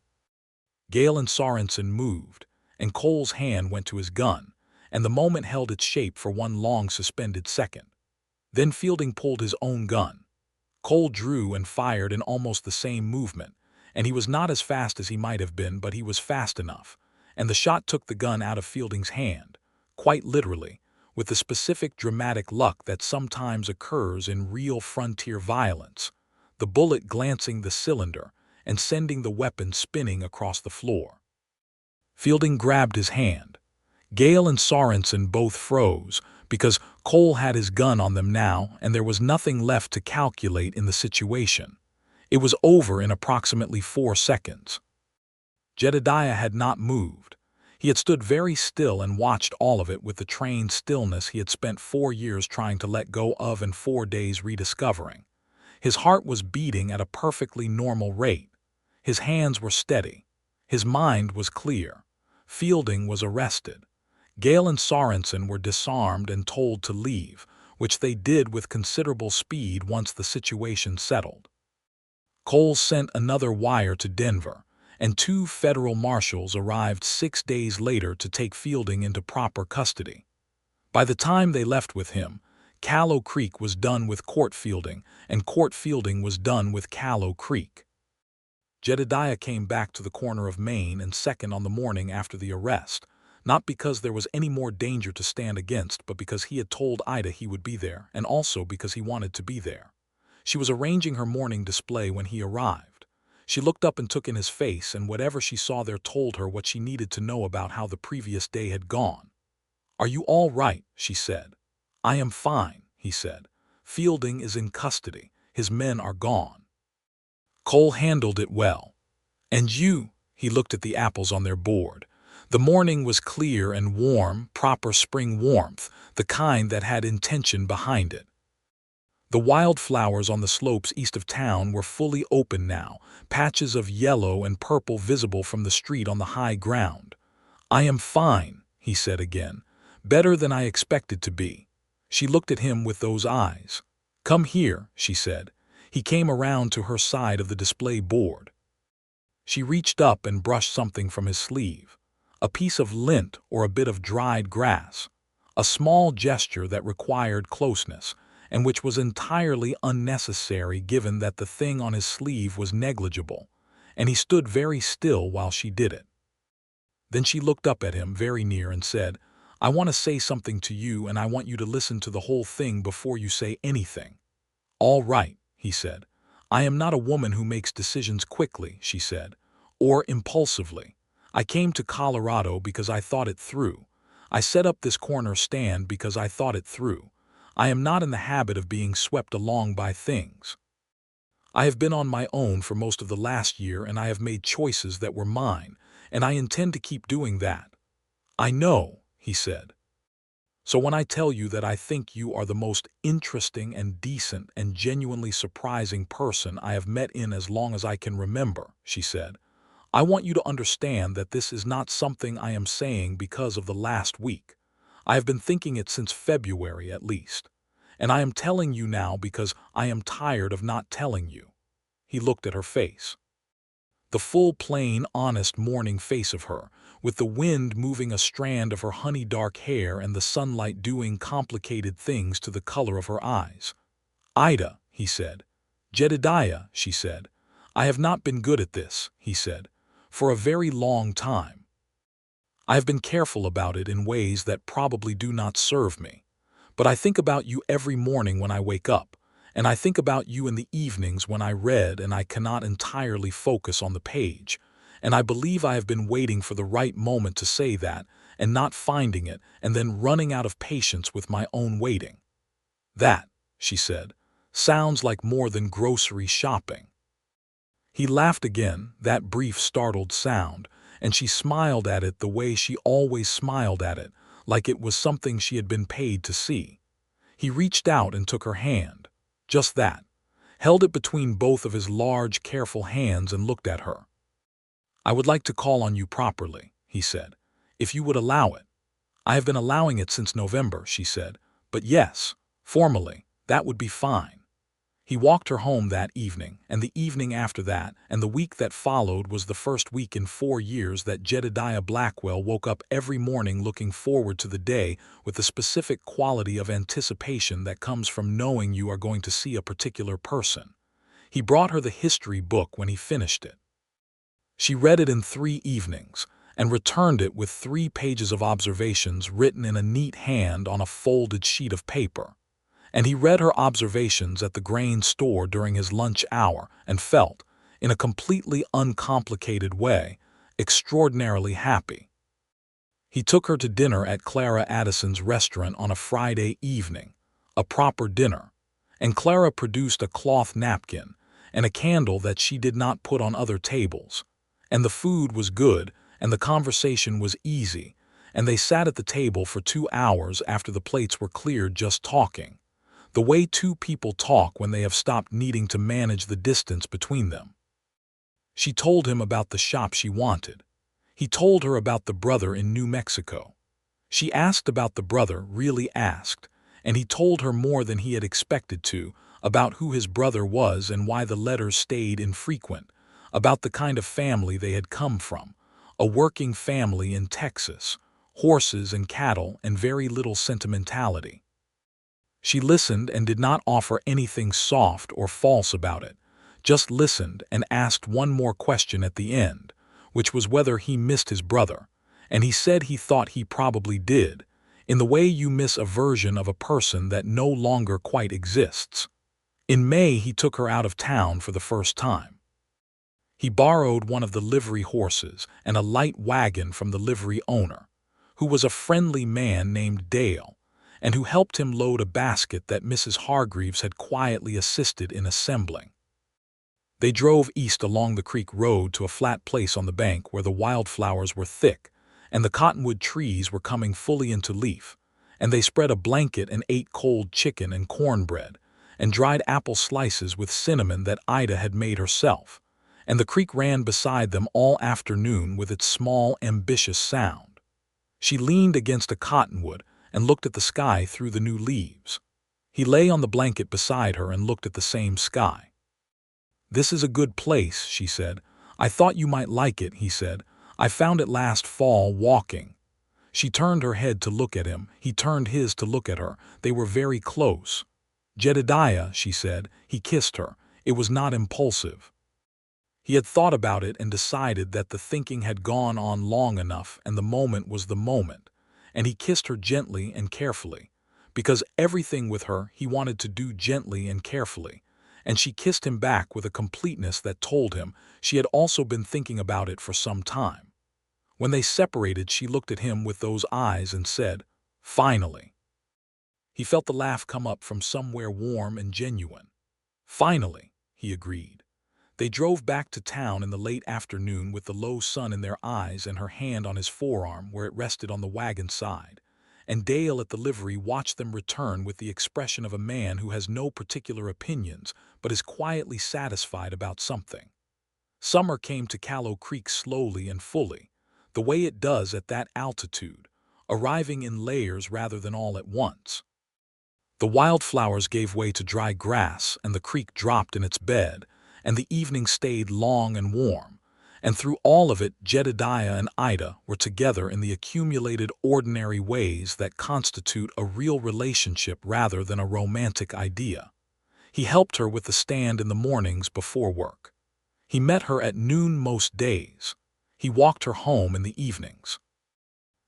[SPEAKER 1] Gale and Sorensen moved, and Cole's hand went to his gun, and the moment held its shape for one long suspended second. Then Fielding pulled his own gun. Cole drew and fired in almost the same movement, and he was not as fast as he might have been, but he was fast enough, and the shot took the gun out of Fielding's hand, quite literally, with the specific dramatic luck that sometimes occurs in real frontier violence, the bullet glancing the cylinder and sending the weapon spinning across the floor. Fielding grabbed his hand. Gale and Sorensen both froze, because Cole had his gun on them now and there was nothing left to calculate in the situation. It was over in approximately 4 seconds. Jedediah had not moved. He had stood very still and watched all of it with the trained stillness he had spent 4 years trying to let go of and 4 days rediscovering. His heart was beating at a perfectly normal rate. His hands were steady. His mind was clear. Fielding was arrested. Gale and Sorensen were disarmed and told to leave, which they did with considerable speed once the situation settled. Cole sent another wire to Denver, and 2 federal marshals arrived 6 days later to take Fielding into proper custody. By the time they left with him, Callow Creek was done with Court Fielding, and Court Fielding was done with Callow Creek. Jedediah came back to the corner of Main and 2nd on the morning after the arrest, not because there was any more danger to stand against, but because he had told Ida he would be there, and also because he wanted to be there. She was arranging her morning display when he arrived. She looked up and took in his face, and whatever she saw there told her what she needed to know about how the previous day had gone. "Are you all right?" she said. "I am fine," he said. "Fielding is in custody. His men are gone." Cole handled it well. "And you?" He looked at the apples on their board. The morning was clear and warm, proper spring warmth, the kind that had intention behind it. The wildflowers on the slopes east of town were fully open now, patches of yellow and purple visible from the street on the high ground. "I am fine," he said again. "Better than I expected to be." She looked at him with those eyes. "Come here," she said. He came around to her side of the display board. She reached up and brushed something from his sleeve. A piece of lint or a bit of dried grass. A small gesture that required closeness, and which was entirely unnecessary given that the thing on his sleeve was negligible, and he stood very still while she did it. Then she looked up at him very near and said, "I want to say something to you, and I want you to listen to the whole thing before you say anything." "All right," he said. "I am not a woman who makes decisions quickly," she said, "or impulsively. I came to Colorado because I thought it through. I set up this corner stand because I thought it through. I am not in the habit of being swept along by things. I have been on my own for most of the last year, and I have made choices that were mine, and I intend to keep doing that." "I know," he said. "So when I tell you that I think you are the most interesting and decent and genuinely surprising person I have met in as long as I can remember," she said, "I want you to understand that this is not something I am saying because of the last week. I have been thinking it since February at least. And I am telling you now because I am tired of not telling you." He looked at her face. The full, plain, honest morning face of her, with the wind moving a strand of her honey-dark hair and the sunlight doing complicated things to the color of her eyes. "Ida," he said. "Jedediah," she said. "I have not been good at this," he said, "for a very long time. I have been careful about it in ways that probably do not serve me. But I think about you every morning when I wake up, and I think about you in the evenings when I read and I cannot entirely focus on the page, and I believe I have been waiting for the right moment to say that and not finding it and then running out of patience with my own waiting. That," she said, "sounds like more than grocery shopping." He laughed again, that brief startled sound, and she smiled at it the way she always smiled at it, like it was something she had been paid to see. He reached out and took her hand. Just that. Held it between both of his large, careful hands and looked at her. "I would like to call on you properly," he said, "if you would allow it." "I have been allowing it since November," she said, "but yes, formally, that would be fine." He walked her home that evening, and the evening after that, and the week that followed was the first week in 4 years that Jedediah Blackwell woke up every morning looking forward to the day with the specific quality of anticipation that comes from knowing you are going to see a particular person. He brought her the history book when he finished it. She read it in 3 evenings, and returned it with 3 pages of observations written in a neat hand on a folded sheet of paper. And he read her observations at the grain store during his lunch hour and felt, in a completely uncomplicated way, extraordinarily happy. He took her to dinner at Clara Addison's restaurant on a Friday evening, a proper dinner, and Clara produced a cloth napkin and a candle that she did not put on other tables, and the food was good and the conversation was easy, and they sat at the table for 2 hours after the plates were cleared just talking, the way 2 people talk when they have stopped needing to manage the distance between them. She told him about the shop she wanted. He told her about the brother in New Mexico. She asked about the brother, really asked, and he told her more than he had expected to, about who his brother was and why the letters stayed infrequent, about the kind of family they had come from, a working family in Texas, horses and cattle and very little sentimentality. She listened and did not offer anything soft or false about it, just listened and asked one more question at the end, which was whether he missed his brother, and he said he thought he probably did, in the way you miss a version of a person that no longer quite exists. In May he took her out of town for the first time. He borrowed one of the livery horses and a light wagon from the livery owner, who was a friendly man named Dale, and who helped him load a basket that Mrs. Hargreaves had quietly assisted in assembling. They drove east along the creek road to a flat place on the bank where the wildflowers were thick and the cottonwood trees were coming fully into leaf, and they spread a blanket and ate cold chicken and cornbread and dried apple slices with cinnamon that Ida had made herself, and the creek ran beside them all afternoon with its small, ambitious sound. She leaned against a cottonwood and looked at the sky through the new leaves. He lay on the blanket beside her and looked at the same sky. "This is a good place," she said. "I thought you might like it," he said. "I found it last fall walking." She turned her head to look at him. He turned his to look at her. They were very close. "Jedediah," she said. He kissed her. It was not impulsive. He had thought about it and decided that the thinking had gone on long enough and the moment was the moment, and he kissed her gently and carefully, because everything with her he wanted to do gently and carefully, and she kissed him back with a completeness that told him she had also been thinking about it for some time. When they separated, she looked at him with those eyes and said, "Finally." He felt the laugh come up from somewhere warm and genuine. "Finally," he agreed. They drove back to town in the late afternoon with the low sun in their eyes and her hand on his forearm where it rested on the wagon side, and Dale at the livery watched them return with the expression of a man who has no particular opinions but is quietly satisfied about something. Summer came to Callow Creek slowly and fully, the way it does at that altitude, arriving in layers rather than all at once. The wildflowers gave way to dry grass and the creek dropped in its bed, and the evening stayed long and warm, and through all of it Jedediah and Ida were together in the accumulated ordinary ways that constitute a real relationship rather than a romantic idea. He helped her with the stand in the mornings before work. He met her at noon most days. He walked her home in the evenings.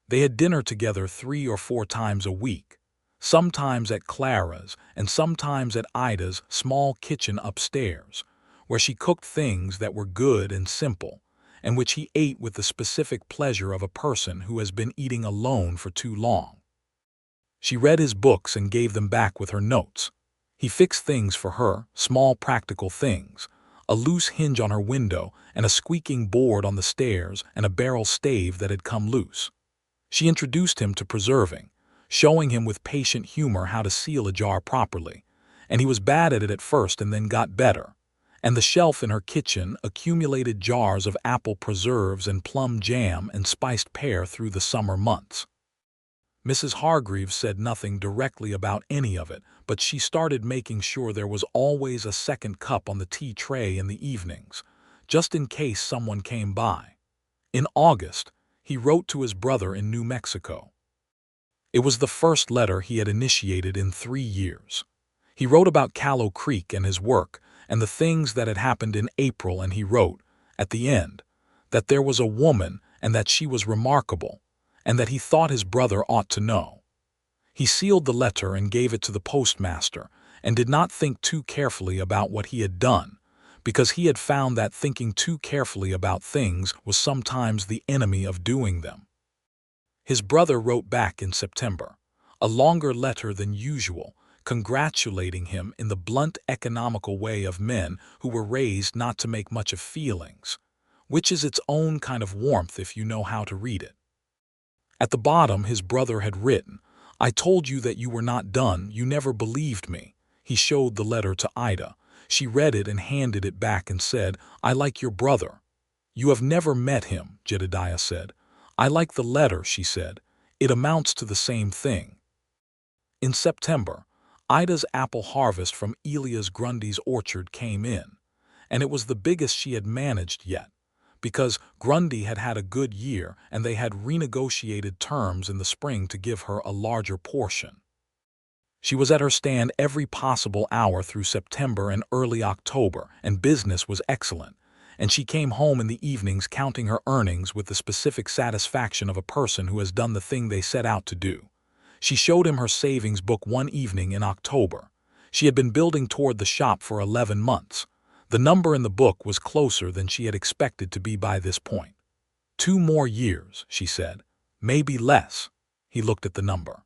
[SPEAKER 1] They had dinner together 3 or 4 times a week, sometimes at Clara's and sometimes at Ida's small kitchen upstairs, where she cooked things that were good and simple, and which he ate with the specific pleasure of a person who has been eating alone for too long. She read his books and gave them back with her notes. He fixed things for her, small practical things, a loose hinge on her window and a squeaking board on the stairs and a barrel stave that had come loose. She introduced him to preserving, showing him with patient humor how to seal a jar properly, and he was bad at it at first and then got better. And the shelf in her kitchen accumulated jars of apple preserves and plum jam and spiced pear through the summer months. Mrs. Hargreaves said nothing directly about any of it, but she started making sure there was always a second cup on the tea tray in the evenings, just in case someone came by. In August, he wrote to his brother in New Mexico. It was the first letter he had initiated in 3 years. He wrote about Callow Creek and his work, and the things that had happened in April, and he wrote, at the end, that there was a woman and that she was remarkable, and that he thought his brother ought to know. He sealed the letter and gave it to the postmaster, and did not think too carefully about what he had done, because he had found that thinking too carefully about things was sometimes the enemy of doing them. His brother wrote back in September, a longer letter than usual, congratulating him in the blunt economical way of men who were raised not to make much of feelings, which is its own kind of warmth if you know how to read it. At the bottom his brother had written, "I told you that you were not done, you never believed me." He showed the letter to Ida. She read it and handed it back and said, "I like your brother." "You have never met him," Jedediah said. "I like the letter," she said. "It amounts to the same thing." In September, Ida's apple harvest from Elias Grundy's orchard came in, and it was the biggest she had managed yet, because Grundy had had a good year and they had renegotiated terms in the spring to give her a larger portion. She was at her stand every possible hour through September and early October, and business was excellent, and she came home in the evenings counting her earnings with the specific satisfaction of a person who has done the thing they set out to do. She showed him her savings book one evening in October. She had been building toward the shop for 11 months. The number in the book was closer than she had expected to be by this point. 2 more years, she said. Maybe less. He looked at the number.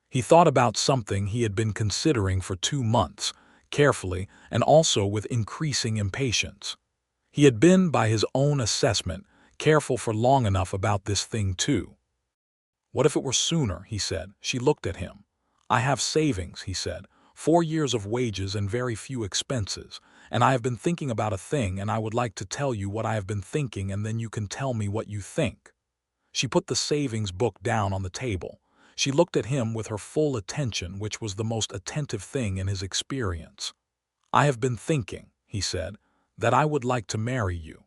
[SPEAKER 1] He thought about something he had been considering for 2 months, carefully and also with increasing impatience. He had been, by his own assessment, careful for long enough about this thing too. "What if it were sooner?" he said. She looked at him. "I have savings," he said, 4 years of wages and very few expenses, and I have been thinking about a thing, and I would like to tell you what I have been thinking, and then you can tell me what you think." She put the savings book down on the table. She looked at him with her full attention, which was the most attentive thing in his experience. "I have been thinking," he said, "that I would like to marry you.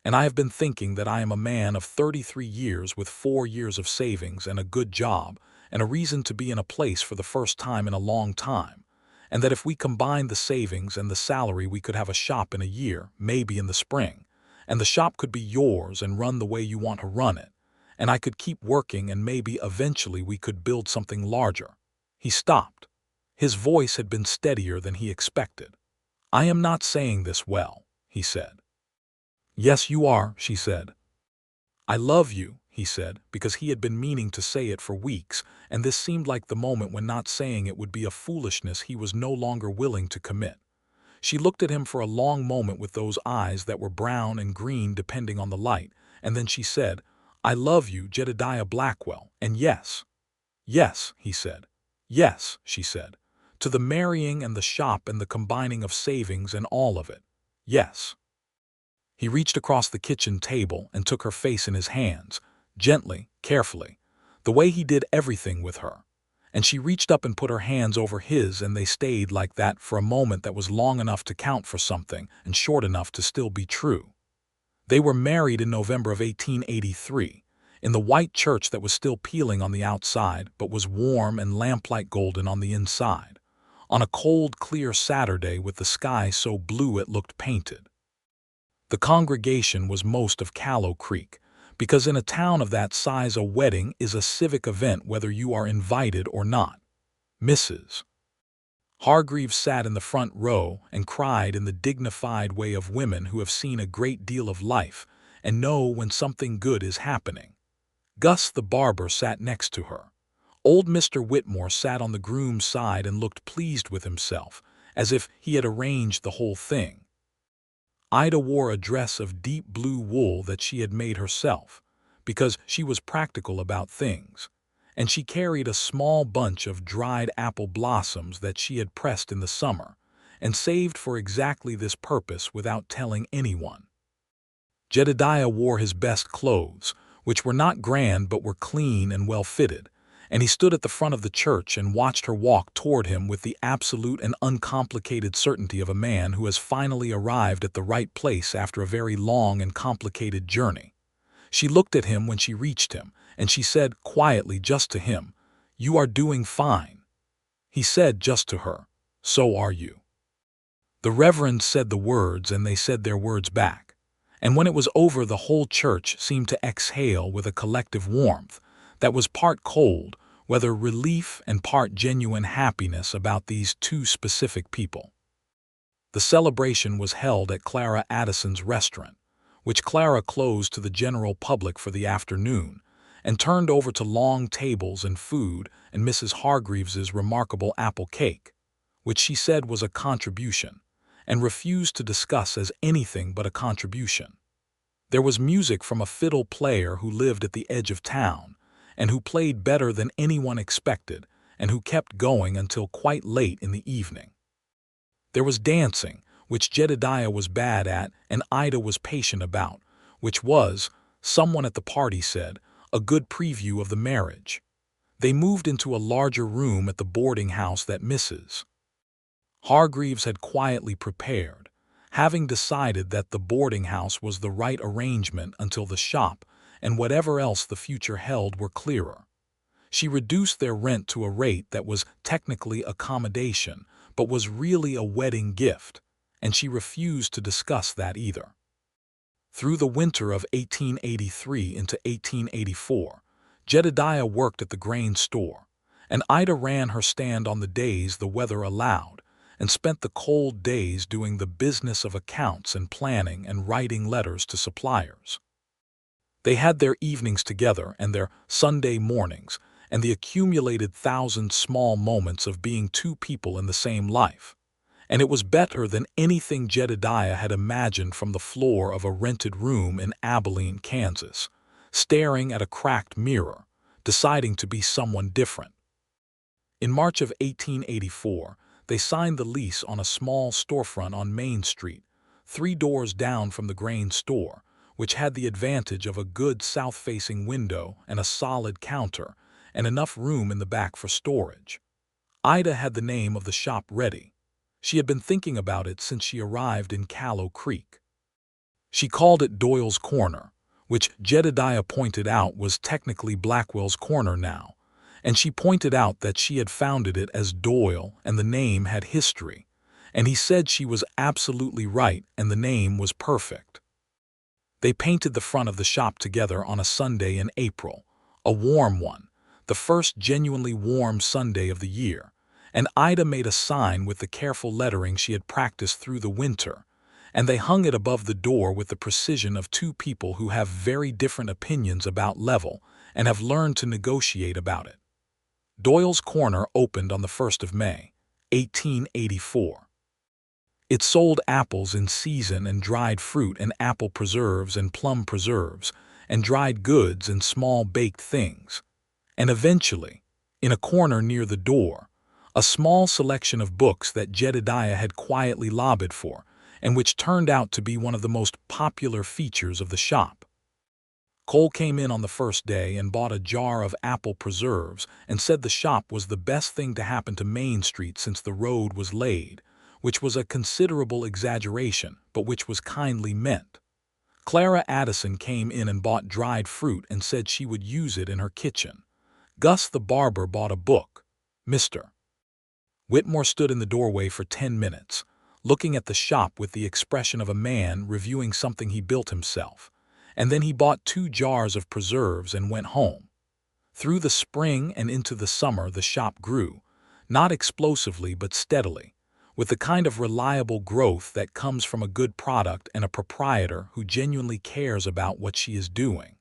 [SPEAKER 1] And I have been thinking that I am a man of 33 years with 4 years of savings and a good job and a reason to be in a place for the first time in a long time, and that if we combined the savings and the salary we could have a shop in a year, maybe in the spring, and the shop could be yours and run the way you want to run it, and I could keep working and maybe eventually we could build something larger." He stopped. His voice had been steadier than he expected. "I am not saying this well," he said. "Yes, you are," she said. "I love you," he said, because he had been meaning to say it for weeks, and this seemed like the moment when not saying it would be a foolishness he was no longer willing to commit. She looked at him for a long moment with those eyes that were brown and green depending on the light, and then she said, "I love you, Jedediah Blackwell, and yes." "Yes," he said. "Yes," she said. "To the marrying and the shop and the combining of savings and all of it. Yes." He reached across the kitchen table and took her face in his hands, gently, carefully, the way he did everything with her. And she reached up and put her hands over his, and they stayed like that for a moment that was long enough to count for something and short enough to still be true. They were married in November of 1883, in the white church that was still peeling on the outside but was warm and lamplight golden on the inside, on a cold, clear Saturday with the sky so blue it looked painted. The congregation was most of Callow Creek, because in a town of that size a wedding is a civic event whether you are invited or not. Mrs. Hargreaves sat in the front row and cried in the dignified way of women who have seen a great deal of life and know when something good is happening. Gus the barber sat next to her. Old Mr. Whitmore sat on the groom's side and looked pleased with himself, as if he had arranged the whole thing. Ida wore a dress of deep blue wool that she had made herself, because she was practical about things, and she carried a small bunch of dried apple blossoms that she had pressed in the summer, and saved for exactly this purpose without telling anyone. Jedediah wore his best clothes, which were not grand but were clean and well-fitted, and he stood at the front of the church and watched her walk toward him with the absolute and uncomplicated certainty of a man who has finally arrived at the right place after a very long and complicated journey. She looked at him when she reached him, and she said quietly just to him, "You are doing fine." He said just to her, "So are you." The Reverend said the words and they said their words back, And when it was over, the whole church seemed to exhale with a collective warmth that was part cold, whether relief and part genuine happiness about these two specific people. The celebration was held at Clara Addison's restaurant, which Clara closed to the general public for the afternoon, and turned over to long tables and food and Mrs. Hargreaves's remarkable apple cake, which she said was a contribution, and refused to discuss as anything but a contribution. There was music from a fiddle player who lived at the edge of town, and who played better than anyone expected, and who kept going until quite late in the evening. There was dancing, which Jedediah was bad at and Ida was patient about, which was, someone at the party said, a good preview of the marriage. They moved into a larger room at the boarding house that Mrs. Hargreaves had quietly prepared, having decided that the boarding house was the right arrangement until the shop and whatever else the future held were clearer. She reduced their rent to a rate that was technically accommodation, but was really a wedding gift, and she refused to discuss that either. Through the winter of 1883 into 1884, Jedediah worked at the grain store, and Ida ran her stand on the days the weather allowed, and spent the cold days doing the business of accounts and planning and writing letters to suppliers. They had their evenings together and their Sunday mornings, and the accumulated thousand small moments of being two people in the same life. And it was better than anything Jedediah had imagined from the floor of a rented room in Abilene, Kansas, staring at a cracked mirror, deciding to be someone different. In March of 1884, they signed the lease on a small storefront on Main Street, 3 doors down from the grain store, which had the advantage of a good south-facing window and a solid counter, and enough room in the back for storage. Ida had the name of the shop ready. She had been thinking about it since she arrived in Callow Creek. She called it Doyle's Corner, which Jedediah pointed out was technically Blackwell's Corner now, and she pointed out that she had founded it as Doyle and the name had history, and he said she was absolutely right and the name was perfect. They painted the front of the shop together on a Sunday in April, a warm one, the first genuinely warm Sunday of the year, and Ida made a sign with the careful lettering she had practiced through the winter, and they hung it above the door with the precision of two people who have very different opinions about level and have learned to negotiate about it. Doyle's Corner opened on the 1st of May, 1884. It sold apples in season and dried fruit and apple preserves and plum preserves and dried goods and small baked things. And eventually, in a corner near the door, a small selection of books that Jedediah had quietly lobbied for and which turned out to be one of the most popular features of the shop. Cole came in on the first day and bought a jar of apple preserves and said the shop was the best thing to happen to Main Street since the road was laid, which was a considerable exaggeration, but which was kindly meant. Clara Addison came in and bought dried fruit and said she would use it in her kitchen. Gus the barber bought a book. Mr. Whitmore stood in the doorway for 10 minutes, looking at the shop with the expression of a man reviewing something he built himself, and then he bought 2 jars of preserves and went home. Through the spring and into the summer the shop grew, not explosively but steadily, with the kind of reliable growth that comes from a good product and a proprietor who genuinely cares about what she is doing.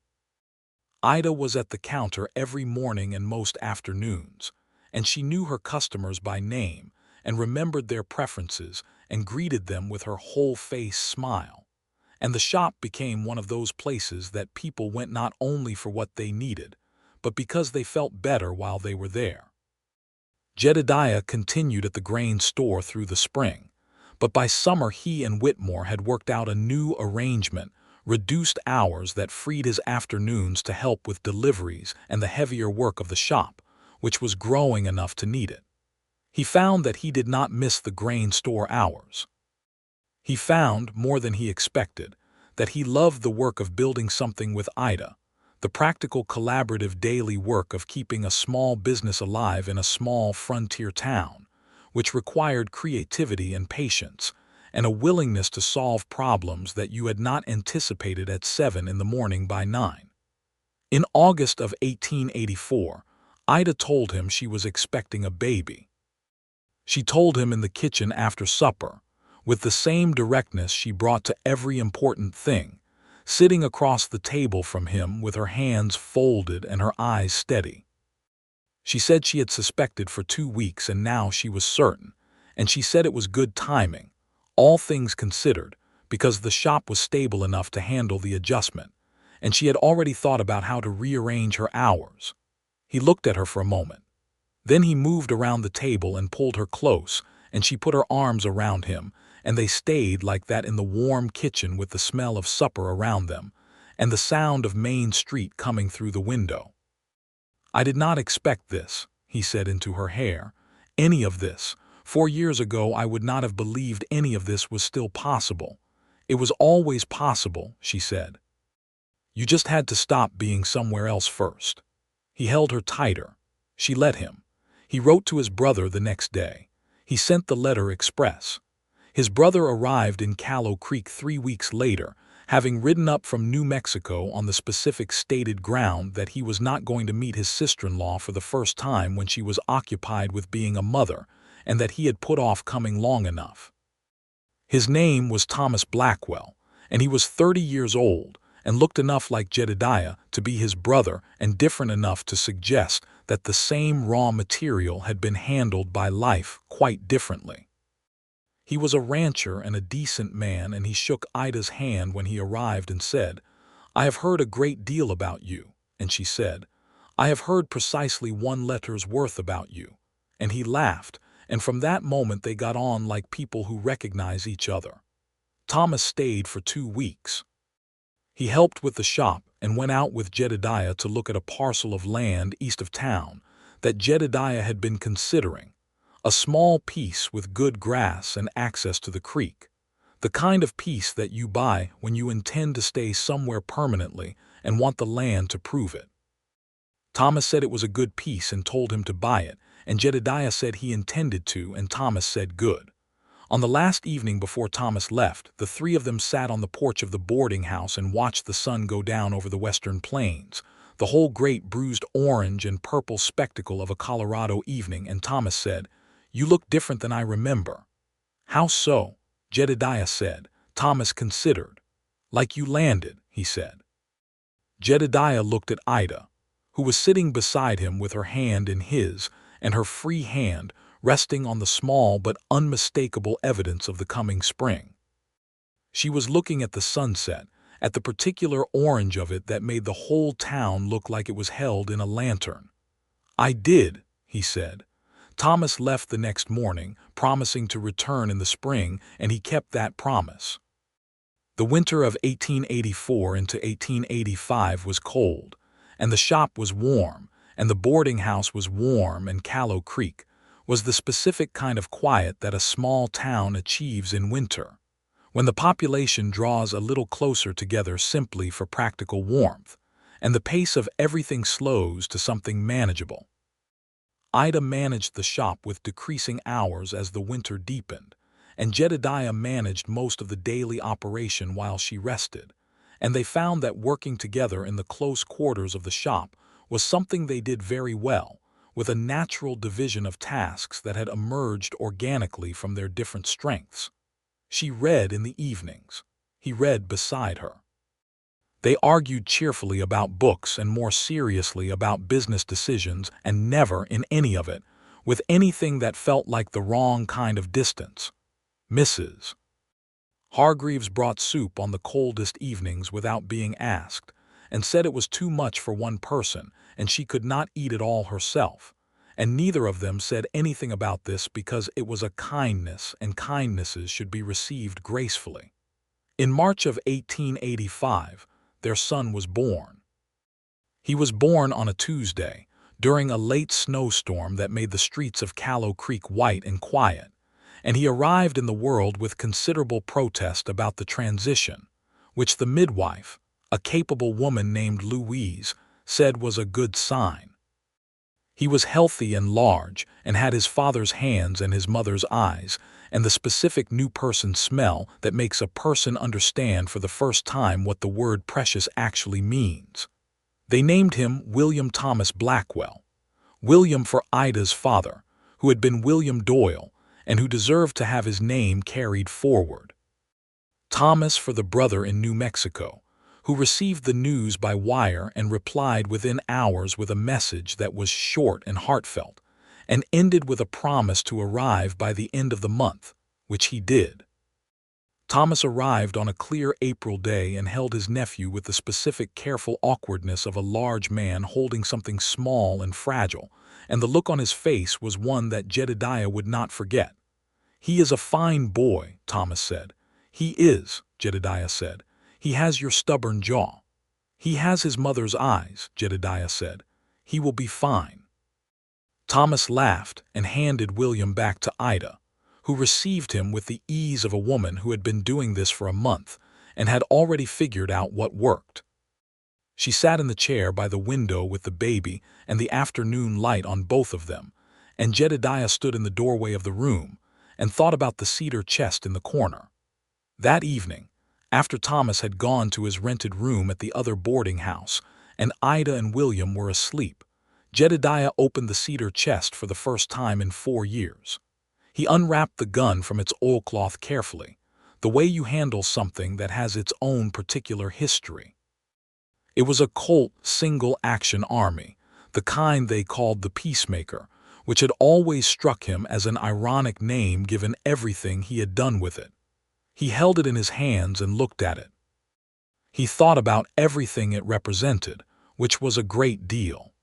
[SPEAKER 1] Ida was at the counter every morning and most afternoons, and she knew her customers by name and remembered their preferences and greeted them with her whole-face smile. And the shop became one of those places that people went not only for what they needed, but because they felt better while they were there. Jedediah continued at the grain store through the spring, but by summer he and Whitmore had worked out a new arrangement, reduced hours that freed his afternoons to help with deliveries and the heavier work of the shop, which was growing enough to need it. He found that he did not miss the grain store hours. He found, more than he expected, that he loved the work of building something with Ida, the practical collaborative daily work of keeping a small business alive in a small frontier town, which required creativity and patience, and a willingness to solve problems that you had not anticipated at 7 in the morning by 9. In August of 1884, Ida told him she was expecting a baby. She told him in the kitchen after supper, with the same directness she brought to every important thing, sitting across the table from him with her hands folded and her eyes steady. She said she had suspected for 2 weeks and now she was certain, and she said it was good timing, all things considered, because the shop was stable enough to handle the adjustment, and she had already thought about how to rearrange her hours. He looked at her for a moment. Then he moved around the table and pulled her close, and she put her arms around him, and they stayed like that in the warm kitchen with the smell of supper around them, and the sound of Main Street coming through the window. "I did not expect this," he said into her hair, "any of this. 4 years ago I would not have believed any of this was still possible. It was always possible," she said. "You just had to stop being somewhere else first." He held her tighter. She let him. He wrote to his brother the next day. He sent the letter express. His brother arrived in Callow Creek 3 weeks later, having ridden up from New Mexico on the specific stated ground that he was not going to meet his sister-in-law for the first time when she was occupied with being a mother, and that he had put off coming long enough. His name was Thomas Blackwell, and he was 30 years old, and looked enough like Jedediah to be his brother and different enough to suggest that the same raw material had been handled by life quite differently. He was a rancher and a decent man, and he shook Ida's hand when he arrived and said, "I have heard a great deal about you," and she said, "I have heard precisely 1 letter's worth about you," and he laughed, and from that moment they got on like people who recognize each other. Thomas stayed for 2 weeks. He helped with the shop and went out with Jedediah to look at a parcel of land east of town that Jedediah had been considering, a small piece with good grass and access to the creek, the kind of piece that you buy when you intend to stay somewhere permanently and want the land to prove it. Thomas said it was a good piece and told him to buy it, and Jedediah said he intended to, and Thomas said good. On the last evening before Thomas left, the 3 of them sat on the porch of the boarding house and watched the sun go down over the western plains, the whole great bruised orange and purple spectacle of a Colorado evening, and Thomas said, "You look different than I remember." "How so?" Jedediah said. Thomas considered. "Like you landed," he said. Jedediah looked at Ida, who was sitting beside him with her hand in his, and her free hand resting on the small but unmistakable evidence of the coming spring. She was looking at the sunset, at the particular orange of it that made the whole town look like it was held in a lantern. "I did," he said. Thomas left the next morning, promising to return in the spring, and he kept that promise. The winter of 1884 into 1885 was cold, and the shop was warm, and the boarding house was warm, and Callow Creek was the specific kind of quiet that a small town achieves in winter, when the population draws a little closer together simply for practical warmth, and the pace of everything slows to something manageable. Ida managed the shop with decreasing hours as the winter deepened, and Jedediah managed most of the daily operation while she rested, and they found that working together in the close quarters of the shop was something they did very well, with a natural division of tasks that had emerged organically from their different strengths. She read in the evenings. He read beside her. They argued cheerfully about books and more seriously about business decisions, and never, in any of it, with anything that felt like the wrong kind of distance. Mrs. Hargreaves brought soup on the coldest evenings without being asked, and said it was too much for one person, and she could not eat it all herself, and neither of them said anything about this because it was a kindness, and kindnesses should be received gracefully. In March of 1885, their son was born. He was born on a Tuesday, during a late snowstorm that made the streets of Callow Creek white and quiet, and he arrived in the world with considerable protest about the transition, which the midwife, a capable woman named Louise, said was a good sign. He was healthy and large, and had his father's hands and his mother's eyes, and the specific new person smell that makes a person understand for the first time what the word precious actually means. They named him William Thomas Blackwell, William for Ida's father, who had been William Doyle and who deserved to have his name carried forward. Thomas for the brother in New Mexico, who received the news by wire and replied within hours with a message that was short and heartfelt, and ended with a promise to arrive by the end of the month, which he did. Thomas arrived on a clear April day and held his nephew with the specific careful awkwardness of a large man holding something small and fragile, and the look on his face was one that Jedediah would not forget. "He is a fine boy," Thomas said. "He is," Jedediah said. "He has your stubborn jaw." "He has his mother's eyes," Jedediah said. "He will be fine." Thomas laughed and handed William back to Ida, who received him with the ease of a woman who had been doing this for a month and had already figured out what worked. She sat in the chair by the window with the baby and the afternoon light on both of them, and Jedediah stood in the doorway of the room and thought about the cedar chest in the corner. That evening, after Thomas had gone to his rented room at the other boarding house and Ida and William were asleep, Jedediah opened the cedar chest for the first time in 4 years. He unwrapped the gun from its oilcloth carefully, the way you handle something that has its own particular history. It was a Colt single-action army, the kind they called the Peacemaker, which had always struck him as an ironic name given everything he had done with it. He held it in his hands and looked at it. He thought about everything it represented, which was a great deal.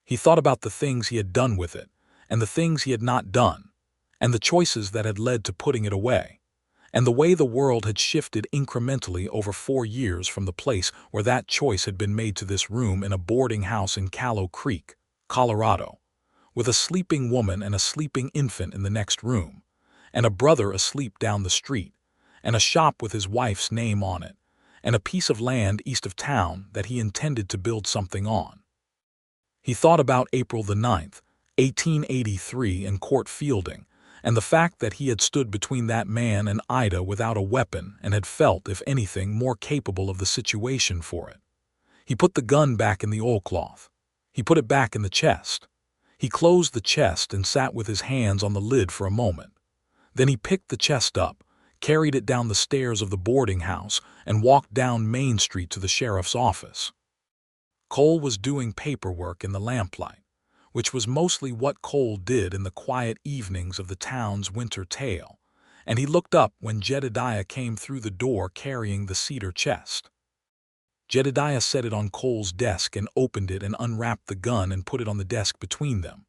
[SPEAKER 1] He thought about the things he had done with it, and the things he had not done, and the choices that had led to putting it away, and the way the world had shifted incrementally over 4 years from the place where that choice had been made to this room in a boarding house in Callow Creek, Colorado, with a sleeping woman and a sleeping infant in the next room, and a brother asleep down the street, and a shop with his wife's name on it, and a piece of land east of town that he intended to build something on. He thought about April the 9th, 1883 and Court Fielding, and the fact that he had stood between that man and Ida without a weapon and had felt, if anything, more capable of the situation for it. He put the gun back in the oilcloth. He put it back in the chest. He closed the chest and sat with his hands on the lid for a moment. Then he picked the chest up, carried it down the stairs of the boarding house, and walked down Main Street to the sheriff's office. Cole was doing paperwork in the lamplight, which was mostly what Cole did in the quiet evenings of the town's winter tale, and he looked up when Jedediah came through the door carrying the cedar chest. Jedediah set it on Cole's desk and opened it and unwrapped the gun and put it on the desk between them.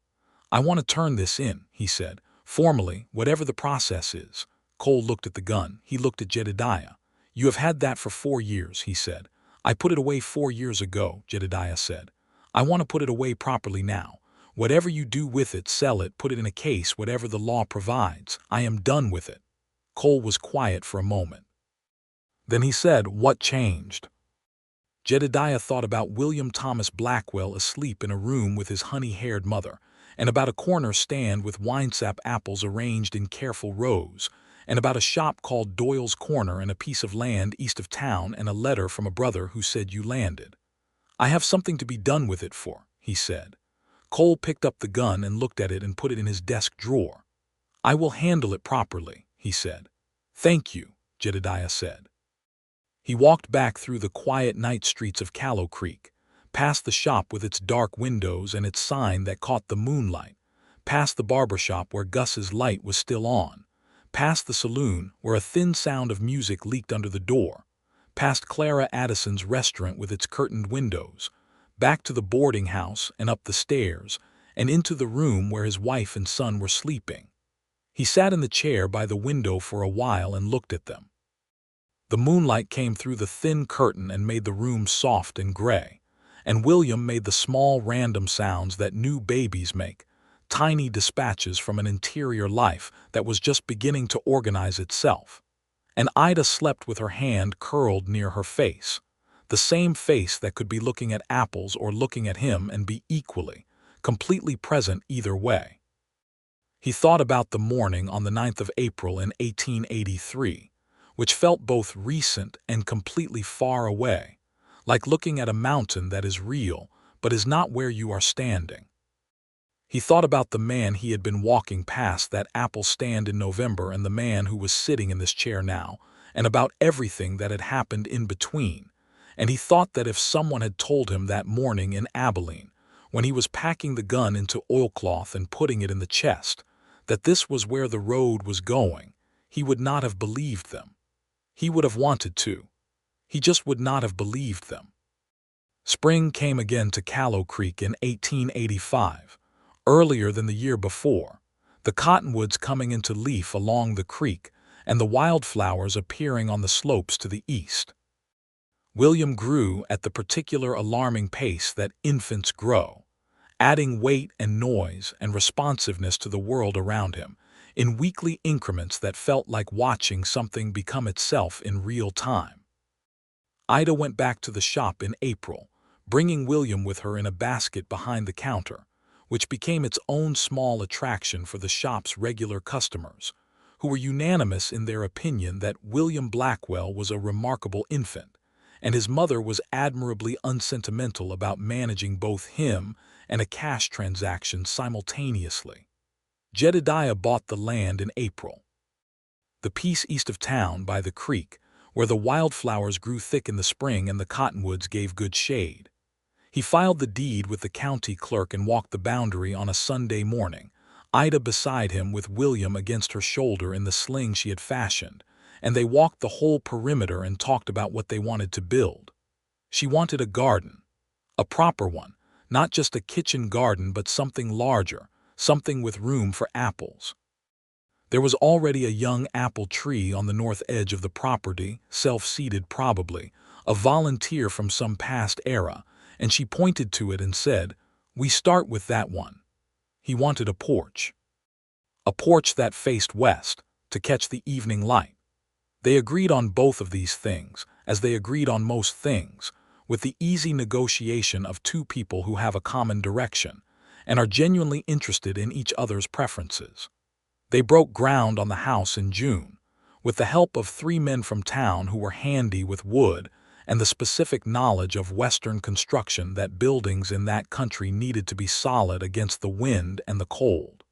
[SPEAKER 1] "I want to turn this in," he said, "formally, whatever the process is." Cole looked at the gun. He looked at Jedediah. "You have had that for 4 years," he said. "I put it away 4 years ago," Jedediah said. "I want to put it away properly now. Whatever you do with it, sell it, put it in a case, whatever the law provides. I am done with it." Cole was quiet for a moment. Then he said, "What changed?" Jedediah thought about William Thomas Blackwell asleep in a room with his honey-haired mother, and about a corner stand with winesap apples arranged in careful rows, and about a shop called Doyle's Corner and a piece of land east of town and a letter from a brother who said you landed. "I have something to be done with it for," he said. Cole picked up the gun and looked at it and put it in his desk drawer. "I will handle it properly," he said. "Thank you," Jedediah said. He walked back through the quiet night streets of Callow Creek, past the shop with its dark windows and its sign that caught the moonlight, past the barber shop where Gus's light was still on, past the saloon where a thin sound of music leaked under the door, past Clara Addison's restaurant with its curtained windows, back to the boarding house and up the stairs, and into the room where his wife and son were sleeping. He sat in the chair by the window for a while and looked at them. The moonlight came through the thin curtain and made the room soft and gray, and William made the small random sounds that new babies make, tiny dispatches from an interior life that was just beginning to organize itself. And Ida slept with her hand curled near her face, the same face that could be looking at apples or looking at him and be equally, completely present either way. He thought about the morning on the 9th of April in 1883, which felt both recent and completely far away, like looking at a mountain that is real but is not where you are standing. He thought about the man he had been walking past that apple stand in November and the man who was sitting in this chair now, and about everything that had happened in between, and he thought that if someone had told him that morning in Abilene, when he was packing the gun into oilcloth and putting it in the chest, that this was where the road was going, he would not have believed them. He would have wanted to. He just would not have believed them. Spring came again to Callow Creek in 1885, earlier than the year before, the cottonwoods coming into leaf along the creek and the wildflowers appearing on the slopes to the east. William grew at the particular alarming pace that infants grow, adding weight and noise and responsiveness to the world around him, in weekly increments that felt like watching something become itself in real time. Ida went back to the shop in April, bringing William with her in a basket behind the counter, which became its own small attraction for the shop's regular customers, who were unanimous in their opinion that William Blackwell was a remarkable infant, and his mother was admirably unsentimental about managing both him and a cash transaction simultaneously. Jedediah bought the land in April. The piece east of town by the creek, where the wildflowers grew thick in the spring and the cottonwoods gave good shade. He filed the deed with the county clerk and walked the boundary on a Sunday morning, Ida beside him with William against her shoulder in the sling she had fashioned, and they walked the whole perimeter and talked about what they wanted to build. She wanted a garden, a proper one, not just a kitchen garden but something larger, something with room for apples. There was already a young apple tree on the north edge of the property, self-seeded probably, a volunteer from some past era, and she pointed to it and said, "We start with that one." He wanted a porch that faced west, to catch the evening light. They agreed on both of these things, as they agreed on most things, with the easy negotiation of two people who have a common direction and are genuinely interested in each other's preferences. They broke ground on the house in June, with the help of 3 men from town who were handy with wood and the specific knowledge of Western construction that buildings in that country needed to be solid against the wind and the cold.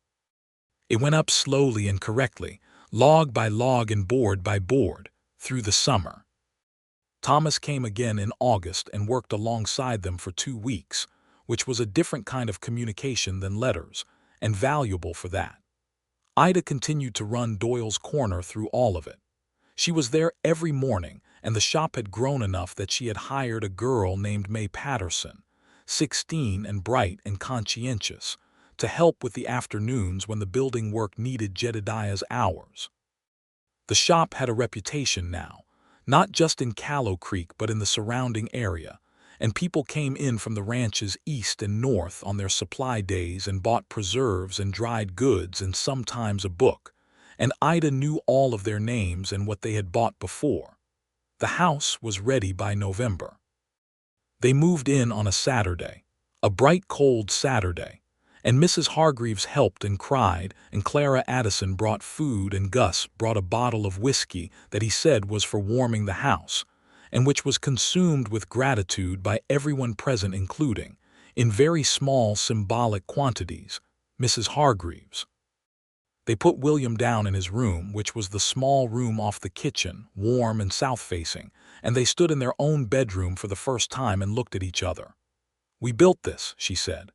[SPEAKER 1] It went up slowly and correctly, log by log and board by board, through the summer. Thomas came again in August and worked alongside them for 2 weeks, which was a different kind of communication than letters, and valuable for that. Ida continued to run Doyle's Corner through all of it. She was there every morning, and the shop had grown enough that she had hired a girl named May Patterson, 16 and bright and conscientious, to help with the afternoons when the building work needed Jedediah's hours. The shop had a reputation now, not just in Callow Creek but in the surrounding area, and people came in from the ranches east and north on their supply days and bought preserves and dried goods and sometimes a book, and Ida knew all of their names and what they had bought before. The house was ready by November. They moved in on a Saturday, a bright cold Saturday, and Mrs. Hargreaves helped and cried, and Clara Addison brought food, and Gus brought a bottle of whiskey that he said was for warming the house, and which was consumed with gratitude by everyone present including, in very small symbolic quantities, Mrs. Hargreaves. They put William down in his room, which was the small room off the kitchen, warm and south-facing, and they stood in their own bedroom for the first time and looked at each other. "We built this," she said.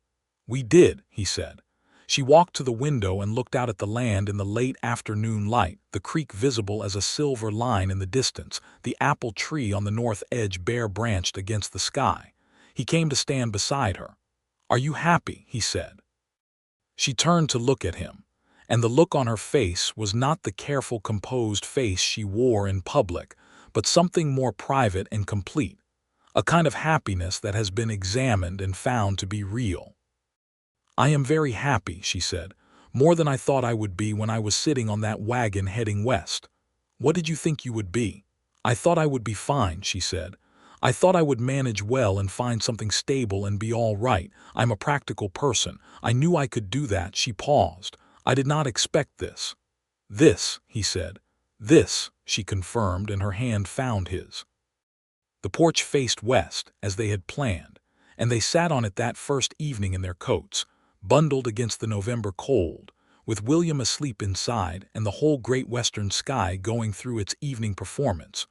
[SPEAKER 1] "We did," he said. She walked to the window and looked out at the land in the late afternoon light, the creek visible as a silver line in the distance, the apple tree on the north edge bare-branched against the sky. He came to stand beside her. "Are you happy?" he said. She turned to look at him, and the look on her face was not the careful, composed face she wore in public, but something more private and complete, a kind of happiness that has been examined and found to be real. "I am very happy," she said, "more than I thought I would be when I was sitting on that wagon heading west." "What did you think you would be?" "I thought I would be fine," she said. "I thought I would manage well and find something stable and be all right. I'm a practical person. I knew I could do that." She paused. "I did not expect this." "This," he said. "This," she confirmed, and her hand found his. The porch faced west, as they had planned, and they sat on it that first evening in their coats, bundled against the November cold, with William asleep inside and the whole great western sky going through its evening performance,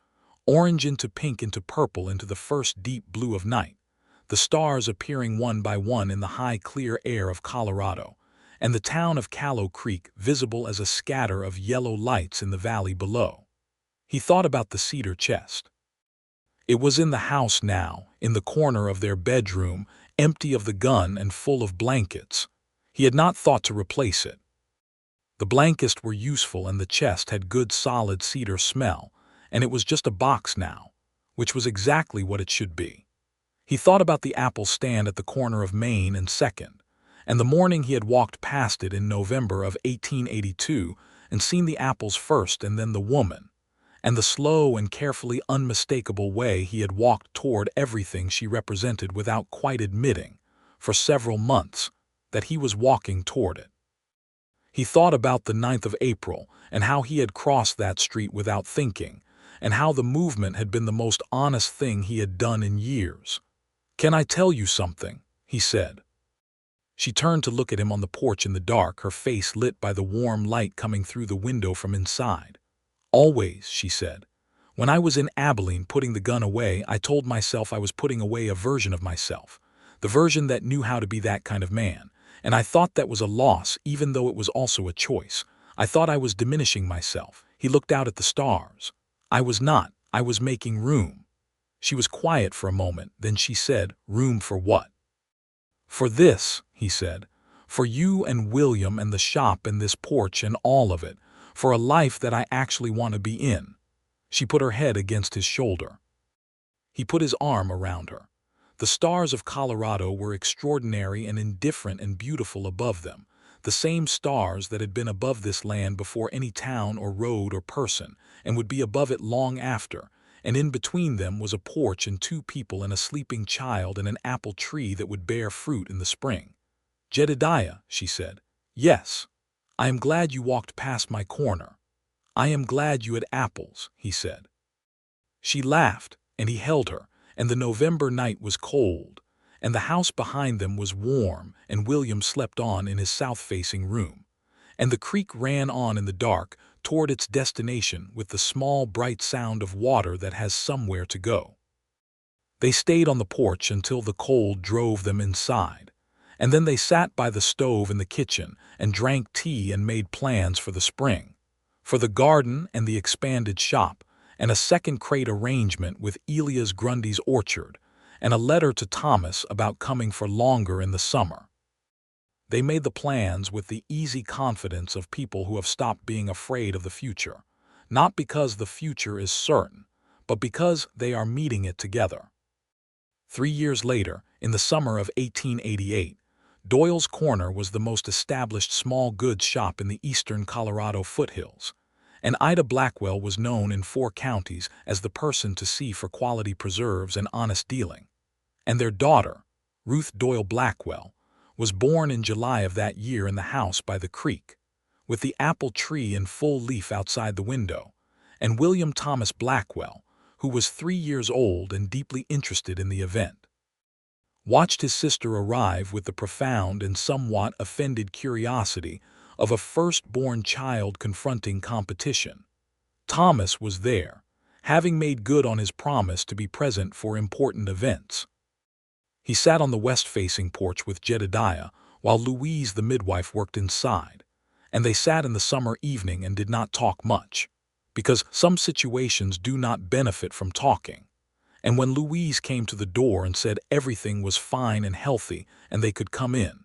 [SPEAKER 1] orange into pink into purple into the first deep blue of night, the stars appearing one by one in the high clear air of Colorado, and the town of Callow Creek visible as a scatter of yellow lights in the valley below. He thought about the cedar chest. It was in the house now, in the corner of their bedroom, empty of the gun and full of blankets. He had not thought to replace it. The blankets were useful and the chest had good solid cedar smell, and it was just a box now, which was exactly what it should be. He thought about the apple stand at the corner of Main and 2nd, and the morning he had walked past it in November of 1882 and seen the apples first and then the woman, and the slow and carefully unmistakable way he had walked toward everything she represented without quite admitting, for several months, that he was walking toward it. He thought about the 9th of April and how he had crossed that street without thinking, and how the movement had been the most honest thing he had done in years. "Can I tell you something?" he said. She turned to look at him on the porch in the dark, her face lit by the warm light coming through the window from inside. "Always," she said. "When I was in Abilene putting the gun away, I told myself I was putting away a version of myself, the version that knew how to be that kind of man, and I thought that was a loss even though it was also a choice. I thought I was diminishing myself." He looked out at the stars. "I was not. I was making room." She was quiet for a moment, then she said, "Room for what?" "For this," he said. "For you and William and the shop and this porch and all of it. For a life that I actually want to be in." She put her head against his shoulder. He put his arm around her. The stars of Colorado were extraordinary and indifferent and beautiful above them, the same stars that had been above this land before any town or road or person, and would be above it long after, and in between them was a porch and 2 people and a sleeping child and an apple tree that would bear fruit in the spring. "Jedediah," she said. "Yes. I am glad you walked past my corner." "I am glad you had apples," he said. She laughed, and he held her, and the November night was cold, and the house behind them was warm, and William slept on in his south-facing room, and the creek ran on in the dark toward its destination with the small bright sound of water that has somewhere to go. They stayed on the porch until the cold drove them inside, and then they sat by the stove in the kitchen and drank tea and made plans for the spring, for the garden and the expanded shop, and a second crate arrangement with Elias Grundy's orchard, and a letter to Thomas about coming for longer in the summer. They made the plans with the easy confidence of people who have stopped being afraid of the future, not because the future is certain, but because they are meeting it together. 3 years later, in the summer of 1888, Doyle's Corner was the most established small goods shop in the eastern Colorado foothills, and Ida Blackwell was known in 4 counties as the person to see for quality preserves and honest dealing. And their daughter, Ruth Doyle Blackwell, was born in July of that year in the house by the creek, with the apple tree in full leaf outside the window, and William Thomas Blackwell, who was 3 years old and deeply interested in the event, watched his sister arrive with the profound and somewhat offended curiosity of a first-born child confronting competition. Thomas was there, having made good on his promise to be present for important events. He sat on the west-facing porch with Jedediah while Louise the midwife worked inside, and they sat in the summer evening and did not talk much, because some situations do not benefit from talking. And when Louise came to the door and said everything was fine and healthy and they could come in,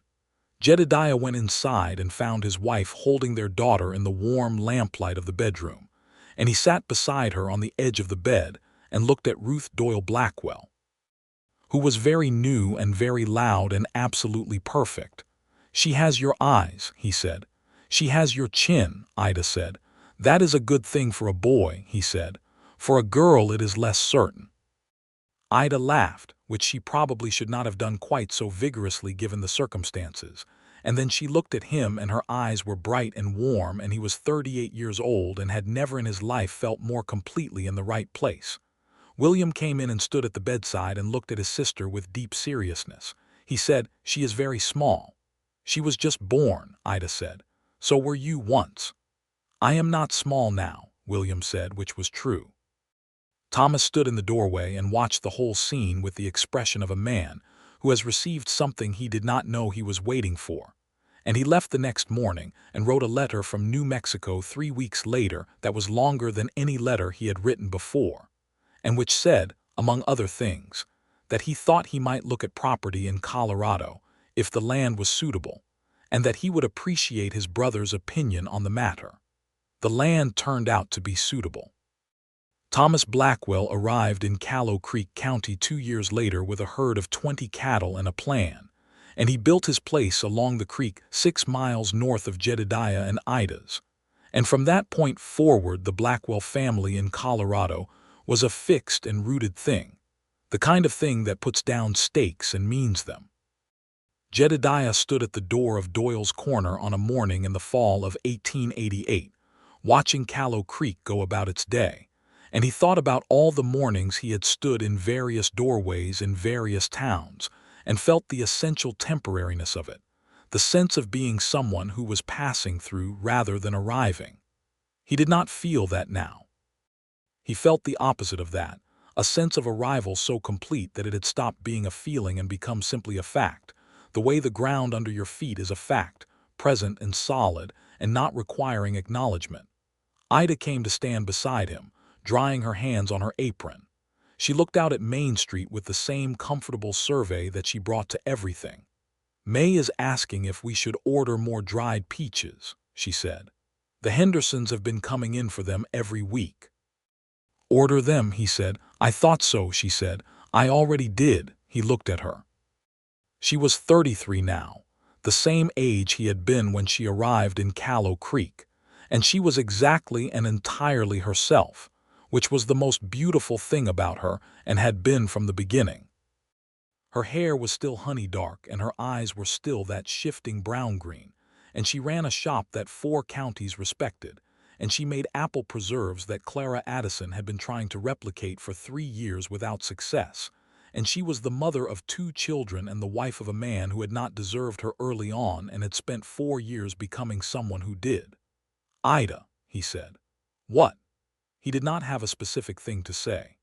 [SPEAKER 1] Jedediah went inside and found his wife holding their daughter in the warm lamplight of the bedroom, and he sat beside her on the edge of the bed and looked at Ruth Doyle Blackwell, who was very new and very loud and absolutely perfect. "She has your eyes," he said. "She has your chin," Ida said. "That is a good thing for a boy," he said. "For a girl it is less certain." Ida laughed, which she probably should not have done quite so vigorously given the circumstances, And then she looked at him and her eyes were bright and warm, and he was 38 years old and had never in his life felt more completely in the right place. William came in and stood at the bedside and looked at his sister with deep seriousness. He said, "She is very small." "She was just born," Ida said. "So were you once." "I am not small now," William said, which was true. Thomas stood in the doorway and watched the whole scene with the expression of a man who has received something he did not know he was waiting for. And he left the next morning and wrote a letter from New Mexico 3 weeks later that was longer than any letter he had written before, and which said, among other things, that he thought he might look at property in Colorado if the land was suitable, and that he would appreciate his brother's opinion on the matter. The land turned out to be suitable. Thomas Blackwell arrived in Callow Creek County 2 years later with a herd of 20 cattle and a plan, and he built his place along the creek 6 miles north of Jedediah and Ida's. And from that point forward, the Blackwell family in Colorado was a fixed and rooted thing, the kind of thing that puts down stakes and means them. Jedediah stood at the door of Doyle's Corner on a morning in the fall of 1888, watching Callow Creek go about its day, and he thought about all the mornings he had stood in various doorways in various towns and felt the essential temporariness of it, the sense of being someone who was passing through rather than arriving. He did not feel that now. He felt the opposite of that, a sense of arrival so complete that it had stopped being a feeling and become simply a fact, the way the ground under your feet is a fact, present and solid and not requiring acknowledgement. Ida came to stand beside him, drying her hands on her apron. She looked out at Main Street with the same comfortable survey that she brought to everything. "May is asking if we should order more dried peaches," she said. "The Hendersons have been coming in for them every week." "Order them," he said. "I thought so," she said. "I already did." He looked at her. She was 33 now, the same age he had been when she arrived in Callow Creek, and she was exactly and entirely herself, which was the most beautiful thing about her and had been from the beginning. Her hair was still honey dark and her eyes were still that shifting brown-green, and she ran a shop that 4 counties respected, and she made apple preserves that Clara Addison had been trying to replicate for 3 years without success, and she was the mother of 2 children and the wife of a man who had not deserved her early on and had spent 4 years becoming someone who did. "Ida," he said. "What?" He did not have a specific thing to say.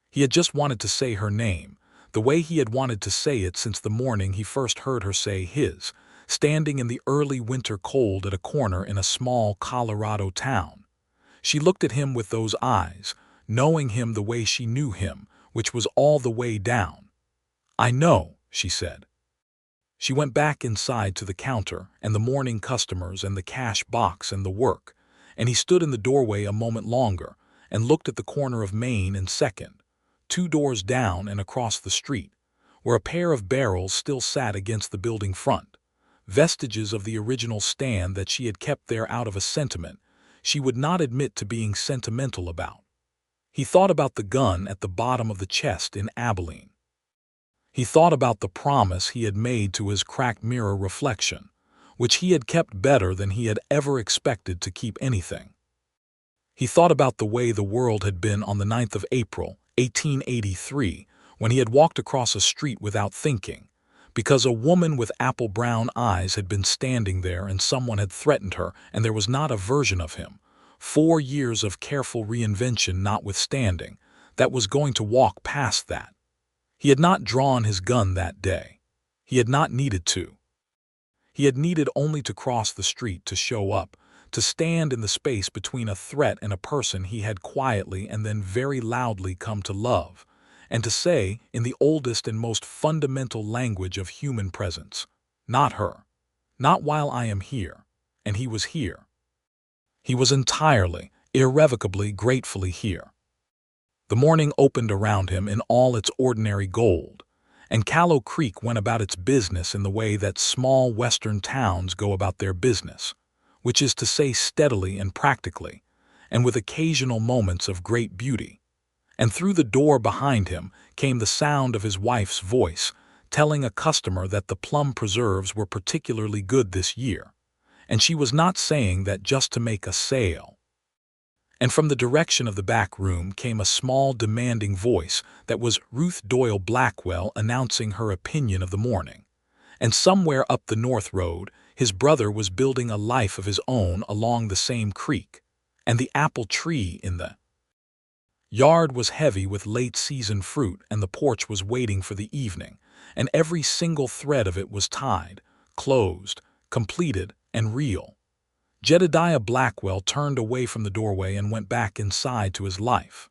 [SPEAKER 1] He had just wanted to say her name, the way he had wanted to say it since the morning he first heard her say his, standing in the early winter cold at a corner in a small Colorado town. She looked at him with those eyes, knowing him the way she knew him, which was all the way down. "I know," she said. She went back inside to the counter and the morning customers and the cash box and the work, and he stood in the doorway a moment longer and looked at the corner of Main and 2nd, 2 doors down and across the street, where a pair of barrels still sat against the building front, vestiges of the original stand that she had kept there out of a sentiment she would not admit to being sentimental about. He thought about the gun at the bottom of the chest in Abilene. He thought about the promise he had made to his cracked mirror reflection, which he had kept better than he had ever expected to keep anything. He thought about the way the world had been on the 9th of April, 1883, when he had walked across a street without thinking, because a woman with apple-brown eyes had been standing there and someone had threatened her, and there was not a version of him, 4 years of careful reinvention notwithstanding, that was going to walk past that. He had not drawn his gun that day. He had not needed to. He had needed only to cross the street to show up, to stand in the space between a threat and a person he had quietly and then very loudly come to love, and to say, in the oldest and most fundamental language of human presence, "Not her. Not while I am here." And he was here. He was entirely, irrevocably, gratefully here. The morning opened around him in all its ordinary gold, and Callow Creek went about its business in the way that small western towns go about their business, which is to say steadily and practically, and with occasional moments of great beauty. And through the door behind him came the sound of his wife's voice, telling a customer that the plum preserves were particularly good this year. And she was not saying that just to make a sale. And from the direction of the back room came a small, demanding voice that was Ruth Doyle Blackwell announcing her opinion of the morning. And somewhere up the North Road, his brother was building a life of his own along the same creek. And the apple tree in the yard was heavy with late-season fruit, and the porch was waiting for the evening, and every single thread of it was tied, closed, completed, and real. Jedediah Blackwell turned away from the doorway and went back inside to his life.